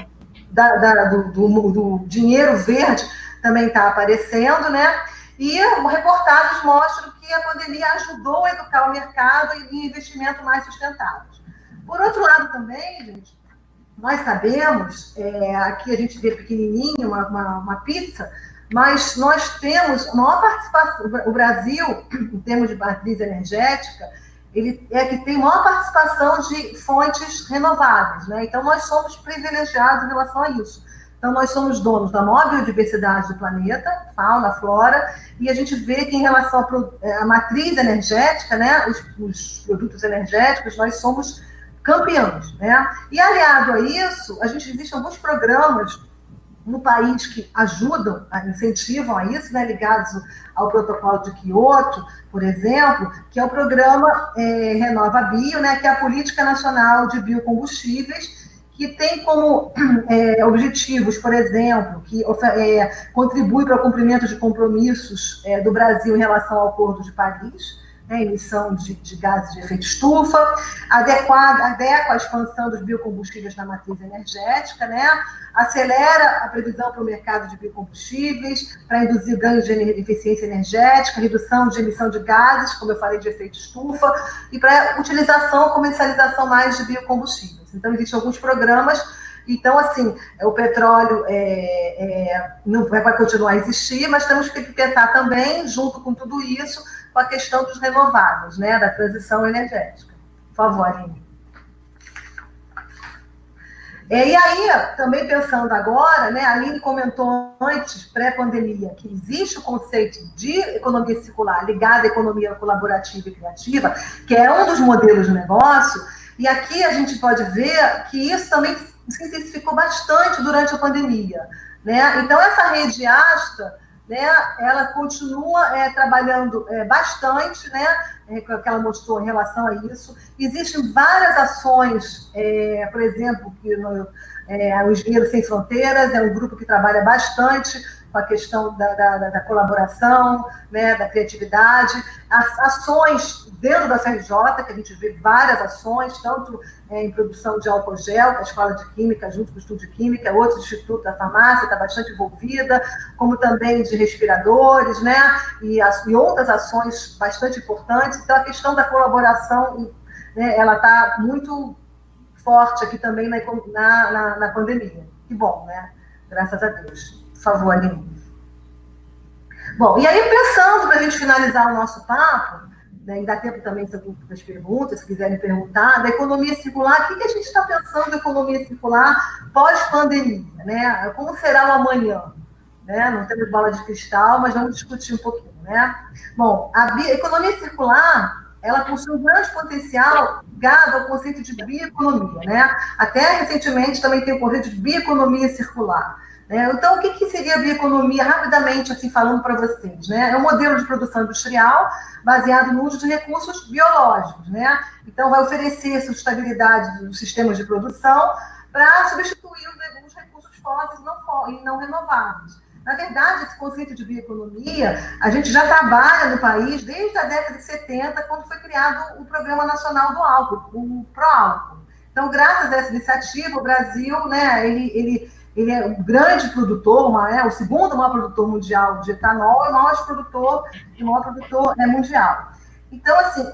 do dinheiro verde também está aparecendo, né? E reportagens mostram que a pandemia ajudou a educar o mercado em investimentos mais sustentáveis. Por outro lado também, gente, nós sabemos, aqui a gente vê pequenininho, uma pizza, mas nós temos a maior participação, o Brasil, em termos de matriz energética, ele que tem maior participação de fontes renováveis, né? Então, nós somos privilegiados em relação a isso. Então, nós somos donos da maior biodiversidade do planeta, fauna, flora, e a gente vê que em relação à matriz energética, né, os produtos energéticos, nós somos campeões, né? E aliado a isso, existem alguns programas no país que ajudam, incentivam a isso, né, ligados ao protocolo de Kyoto, por exemplo, que é o programa Renova Bio, né, que é a Política Nacional de Biocombustíveis, que tem como objetivos, por exemplo, que contribui para o cumprimento de compromissos do Brasil em relação ao Acordo de Paris, né, emissão de gases de efeito estufa, adequa a expansão dos biocombustíveis na matriz energética, né, acelera a previsão para o mercado de biocombustíveis, para induzir ganhos de eficiência energética, redução de emissão de gases, como eu falei, de efeito estufa, e para utilização e comercialização mais de biocombustíveis. Então, existem alguns programas. Então, assim, o petróleo não vai continuar a existir, mas temos que pensar também, junto com tudo isso, com a questão dos renováveis, né, da transição energética. Por favor, Aline. E aí, também pensando agora, né, a Aline comentou antes, pré-pandemia, que existe o conceito de economia circular ligada à economia colaborativa e criativa, que é um dos modelos de negócio, e aqui a gente pode ver que isso também se intensificou bastante durante a pandemia, né? Então, essa rede ASTA, né, ela continua trabalhando bastante, né, que ela mostrou em relação a isso. Existem várias ações, por exemplo, que o Engenheiros Sem Fronteiras é um grupo que trabalha bastante com a questão da colaboração, né, da criatividade, as ações dentro da FRJ, que a gente vê várias ações, tanto em produção de álcool gel, que a Escola de Química, junto com o Estudo de Química, outro instituto da farmácia está bastante envolvida, como também de respiradores, né, e outras ações bastante importantes. Então, a questão da colaboração, né, ela está muito forte aqui também na pandemia. Que bom, né? Graças a Deus. Por favor, Aline. Bom, e aí pensando, para a gente finalizar o nosso papo, né, e dá tempo também das perguntas, se quiserem perguntar, da economia circular, o que a gente está pensando da economia circular pós-pandemia, né? Como será o amanhã? Né? Não temos bola de cristal, mas vamos discutir um pouquinho, né? Bom, a economia circular, ela possui um grande potencial ligado ao conceito de bioeconomia, né? Até recentemente também tem o conceito de bioeconomia circular. Então, o que seria a bioeconomia, rapidamente, assim, falando para vocês? Né? É um modelo de produção industrial baseado no uso de recursos biológicos. Né? Então, vai oferecer sustentabilidade dos sistemas de produção para substituir os recursos fósseis e não renováveis. Na verdade, esse conceito de bioeconomia, a gente já trabalha no país desde a década de 70, quando foi criado o Programa Nacional do Álcool, o ProAlcool. Então, graças a essa iniciativa, o Brasil, né, ele é um grande produtor, o segundo maior produtor mundial de etanol e o maior produtor mundial. Então, assim,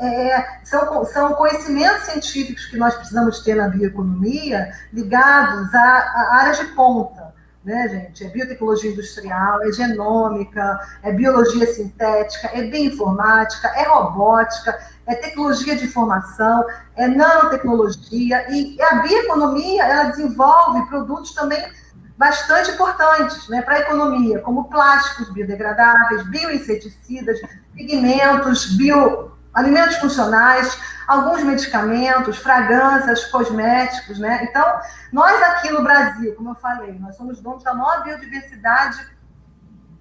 são conhecimentos científicos que nós precisamos ter na bioeconomia ligados a áreas de ponta, né, gente? É biotecnologia industrial, é genômica, é biologia sintética, é bioinformática, é robótica, é tecnologia de informação, é nanotecnologia, e a bioeconomia, ela desenvolve produtos também bastante importantes, né, para a economia, como plásticos biodegradáveis, bioinseticidas, pigmentos, alimentos funcionais, alguns medicamentos, fragrâncias, cosméticos, né? Então, nós aqui no Brasil, como eu falei, nós somos donos da maior biodiversidade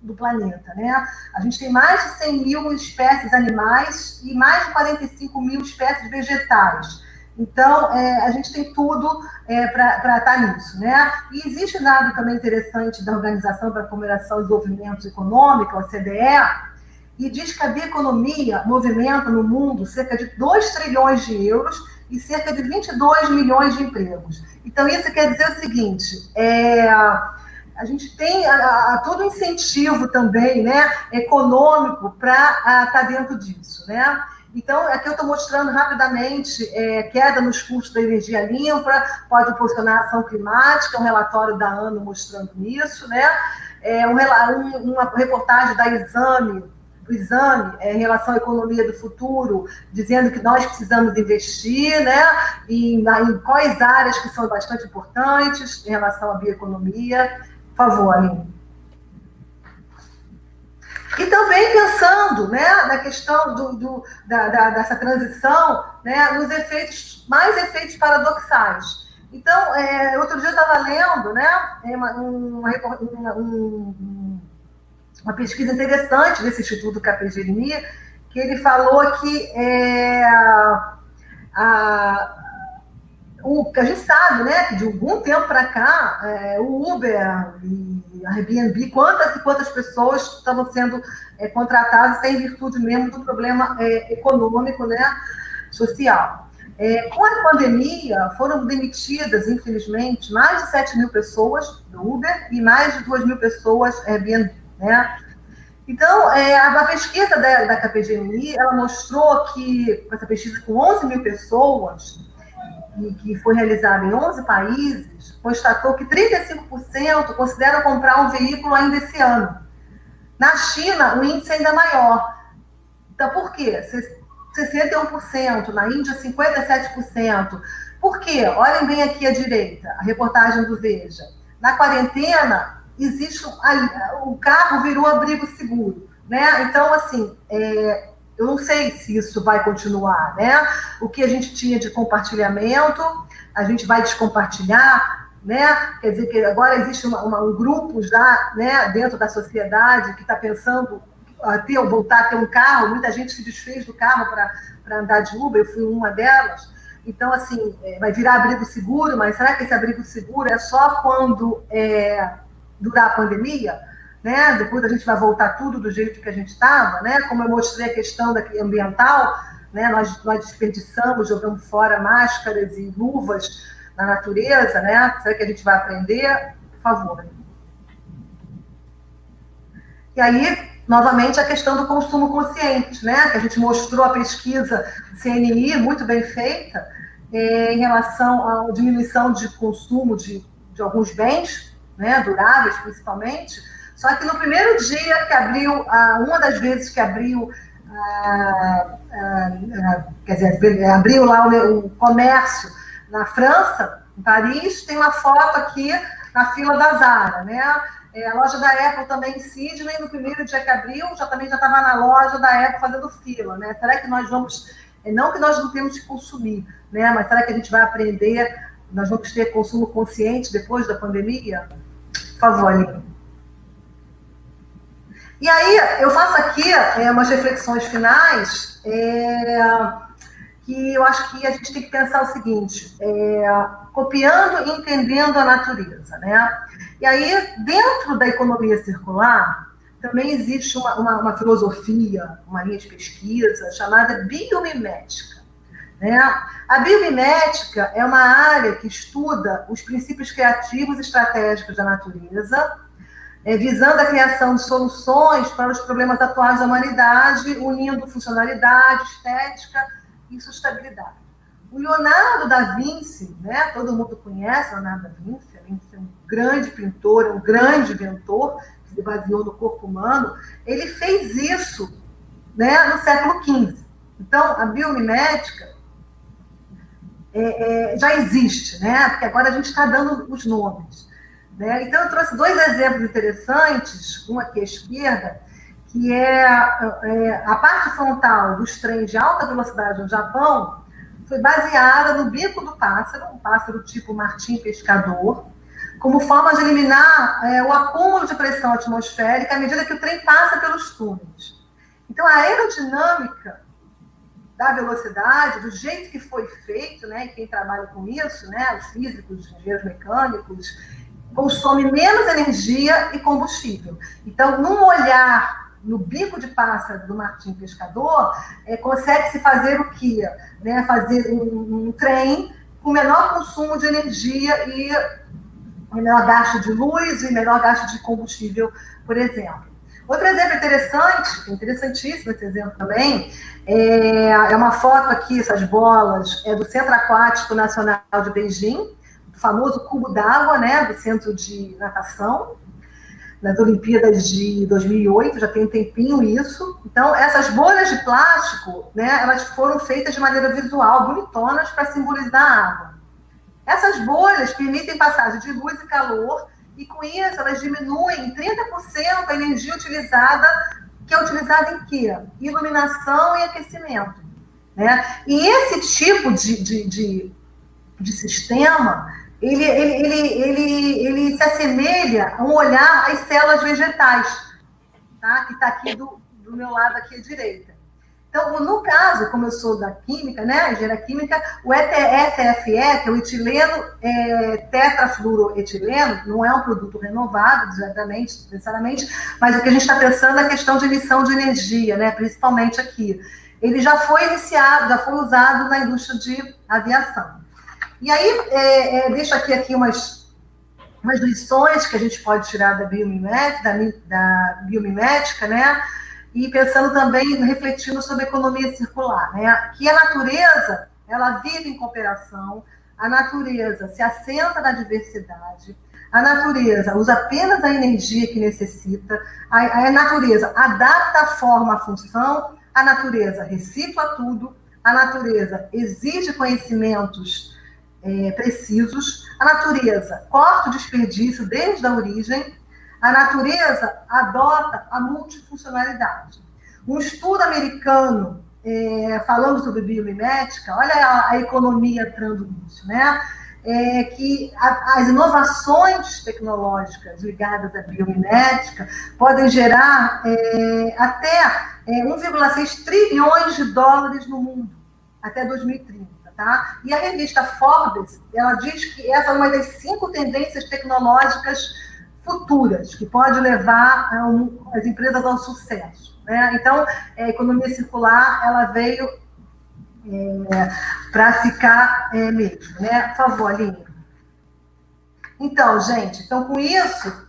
do planeta, né? A gente tem mais de 100 mil espécies animais e mais de 45 mil espécies vegetais. Então, a gente tem tudo para estar nisso, né? E existe um dado também interessante da Organização para a Cooperação e Desenvolvimento Econômico, a OCDE, e diz que a bioeconomia movimenta no mundo cerca de 2 trilhões de euros e cerca de 22 milhões de empregos. Então, isso quer dizer o seguinte, a gente tem todo incentivo também, né, econômico para estar dentro disso, né? Então, aqui eu estou mostrando rapidamente queda nos custos da energia limpa, pode proporcionar ação climática, um relatório da ANO mostrando isso, né? Uma reportagem da Exame, em relação à economia do futuro, dizendo que nós precisamos investir, né, em quais áreas que são bastante importantes em relação à bioeconomia. Por favor, Aline. E também pensando, né, na questão dessa transição, né, nos mais efeitos paradoxais. Então, outro dia eu estava lendo, né, uma pesquisa interessante desse Instituto Capgemini, que ele falou que a gente sabe, né, que de algum tempo para cá, o Uber e a Airbnb, quantas e quantas pessoas estavam sendo contratadas em virtude mesmo do problema econômico, né, social. Com a pandemia, foram demitidas, infelizmente, mais de 7 mil pessoas do Uber e mais de 2 mil pessoas Airbnb, né? Então, a pesquisa da Capgemini, ela mostrou que, essa pesquisa com 11 mil pessoas, que foi realizada em 11 países, constatou que 35% consideram comprar um veículo ainda esse ano. Na China, o índice é ainda maior. Então, por quê? 61%, na Índia, 57%. Por quê? Olhem bem aqui à direita, a reportagem do Veja. Na quarentena, o carro virou abrigo seguro, né? Então, assim, eu não sei se isso vai continuar, né? O que a gente tinha de compartilhamento, a gente vai descompartilhar, né? Quer dizer que agora existe um grupo já, né, dentro da sociedade que está pensando voltar a ter um carro. Muita gente se desfez do carro para andar de Uber, eu fui uma delas. Então, assim, vai virar abrigo seguro, mas será que esse abrigo seguro é só quando durar a pandemia? Né? Depois a gente vai voltar tudo do jeito que a gente estava, né? Como eu mostrei a questão ambiental, né? Nós desperdiçamos, jogamos fora máscaras e luvas na natureza, né? Será que a gente vai aprender? Por favor. E aí, novamente, a questão do consumo consciente, né? Que a gente mostrou a pesquisa CNI, muito bem feita, em relação à diminuição de consumo de alguns bens, né? Duráveis, principalmente. Só que no primeiro dia que abriu, uma das vezes que abriu, quer dizer, abriu lá o comércio na França, em Paris, tem uma foto aqui na fila da Zara, né? A loja da Apple também em Sydney, no primeiro dia que abriu, também já estava na loja da Apple fazendo fila, né? Será que nós vamos, não que nós não temos que consumir, né? Mas será que a gente vai aprender, nós vamos ter consumo consciente depois da pandemia? Por favor, Aline. E aí, eu faço aqui umas reflexões finais, que eu acho que a gente tem que pensar o seguinte, copiando e entendendo a natureza, né? E aí, dentro da economia circular, também existe uma filosofia, uma linha de pesquisa chamada biomimética, né? A biomimética é uma área que estuda os princípios criativos e estratégicos da natureza, visando a criação de soluções para os problemas atuais da humanidade, unindo funcionalidade, estética e sustentabilidade. O Leonardo da Vinci, né, todo mundo conhece o Leonardo da Vinci, além de ser um grande pintor, um grande inventor, que se baseou no corpo humano, ele fez isso, né, no século XV. Então, a biomimética já existe, né, porque agora a gente está dando os nomes. Né? Então, eu trouxe 2 exemplos interessantes, um aqui à esquerda, que é a parte frontal dos trens de alta velocidade no Japão, foi baseada no bico do pássaro, um pássaro tipo martim pescador, como forma de eliminar o acúmulo de pressão atmosférica à medida que o trem passa pelos túneis. Então, a aerodinâmica da velocidade, do jeito que foi feito, né, e quem trabalha com isso, né, os físicos, os engenheiros mecânicos, consome menos energia e combustível. Então, num olhar no bico de pássaro do martim pescador, consegue-se fazer o quê? Né? Fazer um trem com menor consumo de energia e menor gasto de luz e menor gasto de combustível, por exemplo. Outro exemplo interessante, interessantíssimo esse exemplo também, é uma foto aqui, essas bolas, do Centro Aquático Nacional de Beijing, o famoso cubo d'água, né, do centro de natação, nas Olimpíadas de 2008, já tem um tempinho isso. Então, essas bolhas de plástico, né, elas foram feitas de maneira visual, bonitonas, para simbolizar a água. Essas bolhas permitem passagem de luz e calor, e com isso elas diminuem em 30% a energia utilizada, que é utilizada em quê? Iluminação e aquecimento. Né? E esse tipo de sistema, ele se assemelha a um olhar às células vegetais, tá? Que está aqui do meu lado aqui à direita. Então, no caso, como eu sou da química, né, engenharia química, o ETFE, que é o etileno tetrafluoroetileno, não é um produto renovado diretamente, necessariamente, mas o que a gente está pensando é a questão de emissão de energia, né, principalmente aqui. Ele já foi iniciado, já foi usado na indústria de aviação. E aí, deixo aqui umas lições que a gente pode tirar da biomimética, né? E pensando também, refletindo sobre a economia circular, né? Que a natureza, ela vive em cooperação, a natureza se assenta na diversidade, a natureza usa apenas a energia que necessita, a natureza adapta a forma à função, a natureza recicla tudo, a natureza exige conhecimentos precisos, a natureza corta o desperdício desde a origem, a natureza adota a multifuncionalidade. Um estudo americano falando sobre biomimética, olha a economia entrando nisso, né? Que as inovações tecnológicas ligadas à biomimética podem gerar até 1,6 trilhões de dólares no mundo, até 2030. Tá? E a revista Forbes, ela diz que essa é uma das 5 tendências tecnológicas futuras, que pode levar as empresas ao sucesso. Né? Então, a economia circular, ela veio para ficar mesmo. Né? Por favor, Aline. Então, gente, com isso,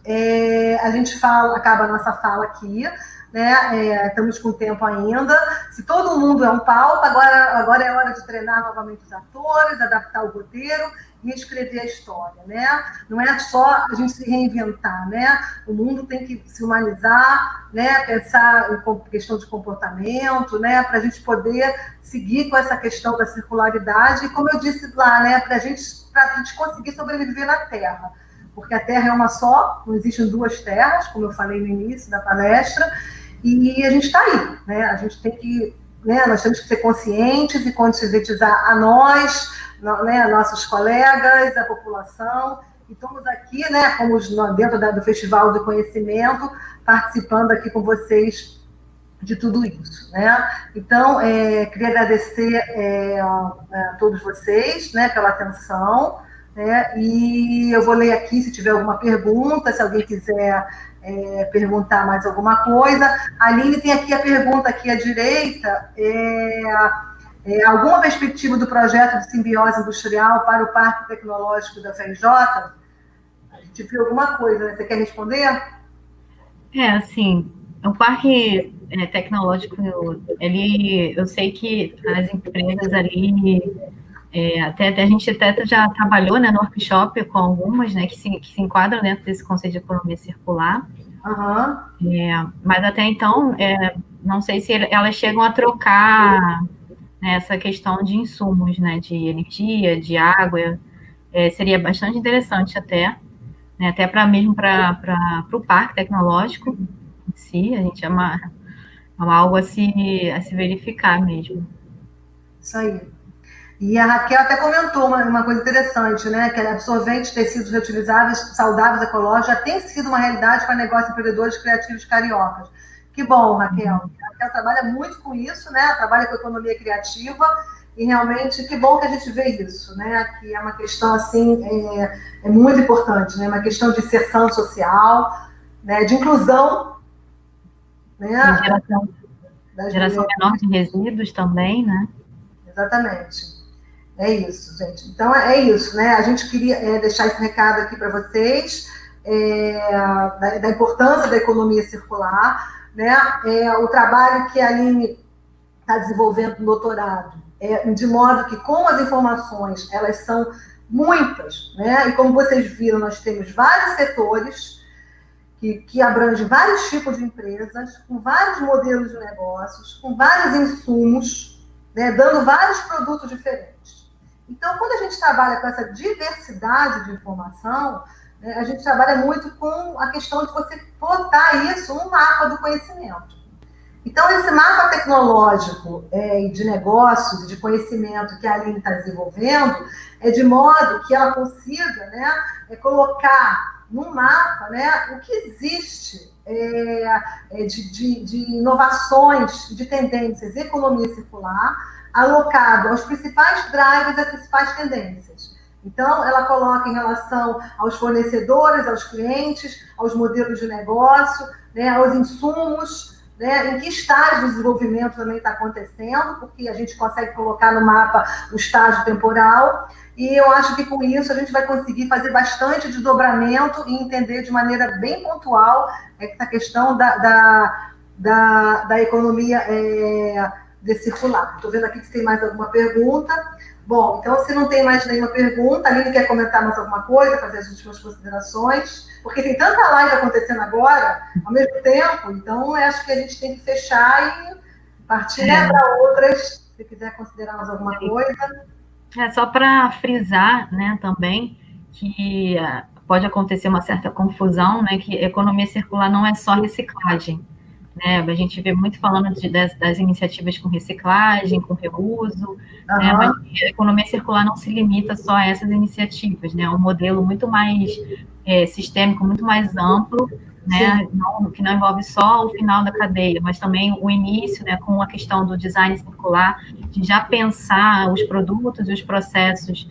a gente acaba a nossa fala aqui. Né? Estamos com tempo ainda. Se todo mundo é um palco, agora é hora de treinar novamente os atores, adaptar o roteiro e escrever a história. Né? Não é só a gente se reinventar. Né? O mundo tem que se humanizar, né? Pensar em questão de comportamento, né? Para a gente poder seguir com essa questão da circularidade. E, como eu disse lá, né? Para a gente conseguir sobreviver na Terra. Porque a Terra é uma só, não existem 2 terras, como eu falei no início da palestra, e a gente está aí, né? A gente tem que, né? Nós temos que ser conscientes e conscientizar a nós, né? Nossos colegas, a população, e estamos aqui, né? Como dentro do Festival do Conhecimento, participando aqui com vocês de tudo isso, né? Então, queria agradecer a todos vocês, né? Pela atenção. E eu vou ler aqui se tiver alguma pergunta, se alguém quiser perguntar mais alguma coisa. A Aline tem aqui a pergunta aqui à direita, alguma perspectiva do projeto de simbiose industrial para o Parque Tecnológico da FRJ? A gente viu alguma coisa, né? Você quer responder? Assim, o parque tecnológico, eu sei que as empresas ali, até a gente até já trabalhou, né, no workshop com algumas, né, que se enquadram dentro desse conceito de economia circular, mas até então, não sei se elas chegam a trocar, né, essa questão de insumos, né, de energia, de água, seria bastante interessante até, né, até para o parque tecnológico em si, a gente algo a se verificar mesmo. Isso aí. E a Raquel até comentou uma coisa interessante, né? Que absorventes, tecidos reutilizáveis, saudáveis, ecológicos, já tem sido uma realidade para negócios empreendedores criativos cariocas. Que bom, Raquel. A Raquel trabalha muito com isso, né? Trabalha com economia criativa e realmente que bom que a gente vê isso, né? Que é uma questão assim muito importante, né? Uma questão de inserção social, né? De inclusão, né? Geração menor de resíduos também, né? Exatamente. É isso, gente. Então, é isso, né? A gente queria deixar esse recado aqui para vocês, da importância da economia circular, né? O trabalho que a Aline está desenvolvendo no doutorado, de modo que, com as informações, elas são muitas, né? E como vocês viram, nós temos vários setores que abrangem vários tipos de empresas, com vários modelos de negócios, com vários insumos, né? Dando vários produtos diferentes. Então, quando a gente trabalha com essa diversidade de informação, né, a gente trabalha muito com a questão de você botar isso no mapa do conhecimento. Então, esse mapa tecnológico de negócios e de conhecimento que a Aline está desenvolvendo é de modo que ela consiga, né, colocar no mapa, né, o que existe de inovações, de tendências de economia circular, alocado aos principais drivers, às principais tendências. Então, ela coloca em relação aos fornecedores, aos clientes, aos modelos de negócio, né, aos insumos, né, em que estágio de desenvolvimento também está acontecendo, porque a gente consegue colocar no mapa o estágio temporal, e eu acho que com isso a gente vai conseguir fazer bastante desdobramento e entender de maneira bem pontual essa questão da economia de circular. Estou vendo aqui se tem mais alguma pergunta. Bom, então, se não tem mais nenhuma pergunta, a Aline quer comentar mais alguma coisa, fazer as últimas considerações? Porque tem tanta live acontecendo agora, ao mesmo tempo, então eu acho que a gente tem que fechar e partir para outras, se quiser considerar mais alguma coisa. Só para frisar, né, também, que pode acontecer uma certa confusão, né, que economia circular não é só reciclagem, né, a gente vê muito falando das iniciativas com reciclagem, com reuso, né, mas a economia circular não se limita só a essas iniciativas, né, é um modelo muito mais sistêmico, muito mais amplo, né, que não envolve só o final da cadeia, mas também o início, né, com a questão do design circular, de já pensar os produtos e os processos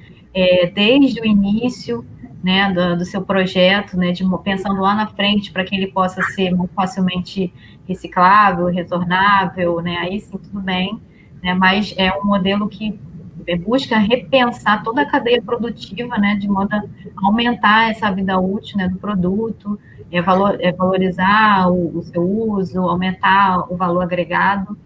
desde o início, né, do seu projeto, né, pensando lá na frente para que ele possa ser muito facilmente reciclável, retornável, né, aí sim tudo bem, né, mas é um modelo que busca repensar toda a cadeia produtiva, né, de modo a aumentar essa vida útil, né, do produto, valorizar o seu uso, aumentar o valor agregado,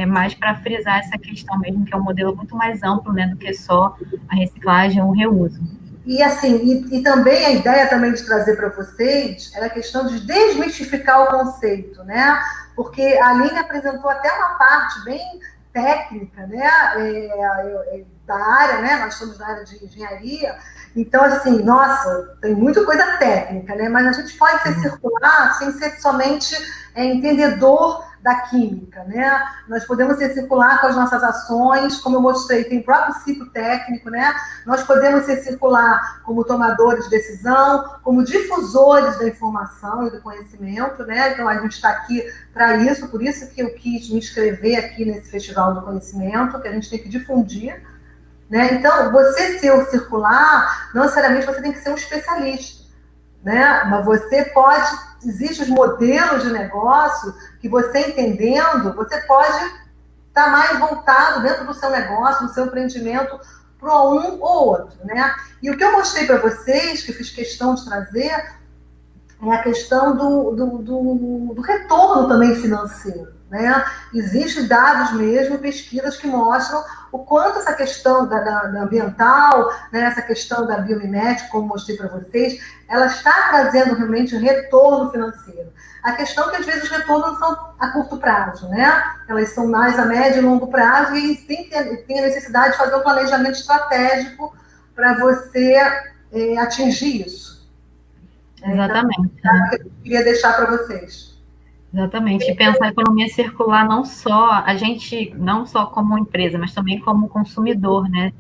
mais para frisar essa questão mesmo, que é um modelo muito mais amplo, né, do que só a reciclagem ou o reuso. E assim, e também a ideia também de trazer para vocês era a questão de desmistificar o conceito, né? Porque a Aline apresentou até uma parte bem técnica, né? Da área, né? Nós estamos na área de engenharia, então assim, nossa, tem muita coisa técnica, né? Mas a gente pode ser circular sem ser somente entendedor da química, né? Nós podemos ser circular com as nossas ações, como eu mostrei, tem o próprio ciclo técnico, né? Nós podemos ser circular como tomadores de decisão, como difusores da informação e do conhecimento, né? Então, a gente está aqui para isso, por isso que eu quis me inscrever aqui nesse Festival do Conhecimento, que a gente tem que difundir, né? Então, você ser circular, não necessariamente você tem que ser um especialista, né? Mas você pode... Existem os modelos de negócio que você entendendo, você pode estar mais voltado dentro do seu negócio, do seu empreendimento, para um ou outro, né? E o que eu mostrei para vocês, que eu fiz questão de trazer, é a questão do retorno também financeiro. Né? Existem dados mesmo, pesquisas que mostram o quanto essa questão da ambiental, né, essa questão da biomimética, como mostrei para vocês, ela está trazendo realmente retorno financeiro. A questão é que às vezes os retornos são a curto prazo, né? Elas são mais a médio e longo prazo e tem a necessidade de fazer um planejamento estratégico para você atingir isso. Exatamente. Então, é que eu queria deixar para vocês. Exatamente. E pensar a economia circular não só a gente, não só como empresa, mas também como consumidor, né?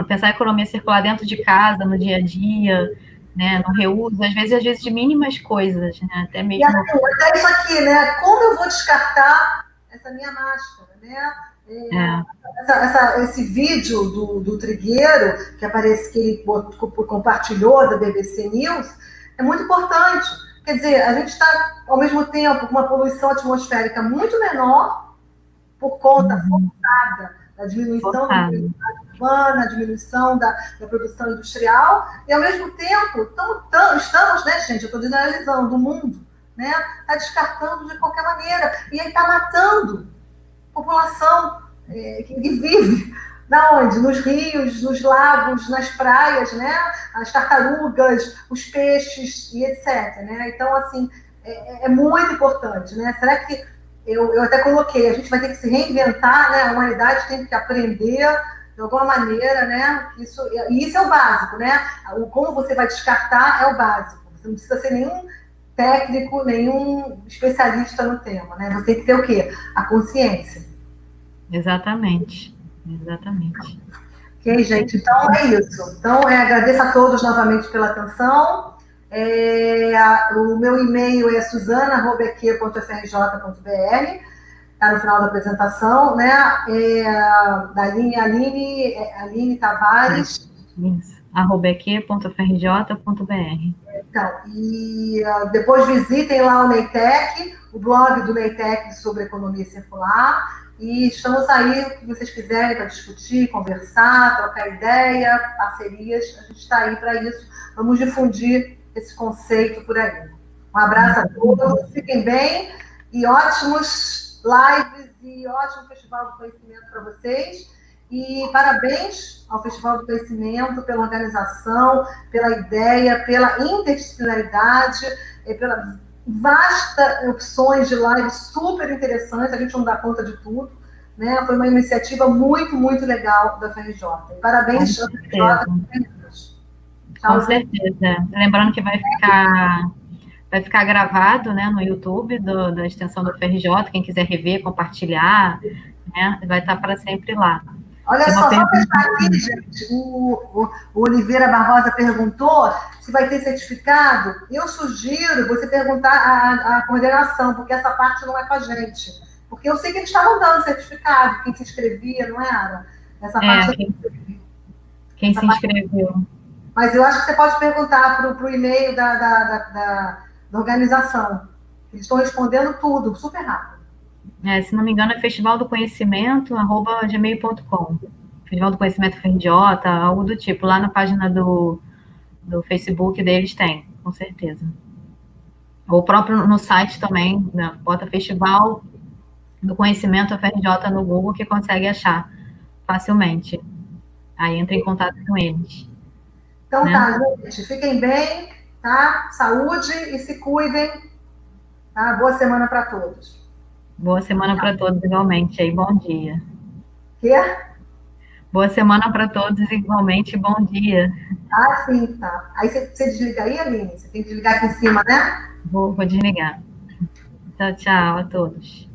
Pensar a economia circular dentro de casa, no dia a dia, né? No reuso, às vezes de mínimas coisas, né? Até mesmo. E assim, até isso aqui, né? Como eu vou descartar essa minha máscara, né? Esse vídeo do Trigueiro, que aparece que ele compartilhou da BBC News, é muito importante. Quer dizer, a gente está, ao mesmo tempo, com uma poluição atmosférica muito menor, por conta forçada da diminuição da mobilidade urbana, diminuição da produção industrial, e, ao mesmo tempo, estamos, né, gente, eu estou generalizando, o mundo, né, está descartando de qualquer maneira, e aí está matando a população que vive. Na onde? Nos rios, nos lagos, nas praias, né? As tartarugas, os peixes e etc. Né? Então, assim, é muito importante, né? Será que eu até coloquei, a gente vai ter que se reinventar, né? A humanidade tem que aprender de alguma maneira, né? E isso é o básico, né? Como você vai descartar é o básico. Você não precisa ser nenhum técnico, nenhum especialista no tema, né? Você tem que ter o quê? A consciência. Exatamente. Exatamente. Ok, gente, então é isso. Então, agradeço a todos novamente pela atenção. O meu e-mail é suzana@eq.frj.br, está no final da apresentação, né? Da Aline Tavares. Isso. @eq.frj.br. Então, e depois visitem lá o Neitec, o blog do Neitec sobre economia circular. E estamos aí, o que vocês quiserem, para discutir, conversar, trocar ideia, parcerias, a gente está aí para isso. Vamos difundir esse conceito por aí. Um abraço a todos, fiquem bem e ótimos lives e ótimo Festival do Conhecimento para vocês. E parabéns ao Festival do Conhecimento pela organização, pela ideia, pela interdisciplinaridade, pela vastas opções de lives super interessantes, a gente não dá conta de tudo, né? Foi uma iniciativa muito, muito legal da FRJ. Parabéns ao FRJ. Com certeza. Lembrando que vai ficar gravado, né, no YouTube da extensão do FRJ, quem quiser rever, compartilhar, né, vai estar para sempre lá. Olha só fechar aqui, gente, o Oliveira Barbosa perguntou se vai ter certificado. Eu sugiro você perguntar à coordenação, porque essa parte não é com a gente. Porque eu sei que eles estavam dando certificado, quem se inscrevia, não era? Essa parte quem se inscreveu. Mas eu acho que você pode perguntar para o e-mail da organização. Eles estão respondendo tudo, super rápido. Se não me engano, é festivaldoconhecimento@gmail.com. Festival do Conhecimento FRJ, algo do tipo. Lá na página do Facebook deles tem, com certeza. Ou próprio no site também, né? Bota Festival do Conhecimento FRJ no Google, que consegue achar facilmente. Aí entra em contato com eles. Então, né? Tá, gente. Fiquem bem, tá? Saúde e se cuidem. Tá? Boa semana para todos. Boa semana para todos, igualmente. Aí, bom dia. Quê? Boa semana para todos, igualmente. Bom dia. Ah, sim, tá. Aí você desliga aí, Aline? Você tem que desligar aqui em cima, né? Vou desligar. Tchau, tchau a todos.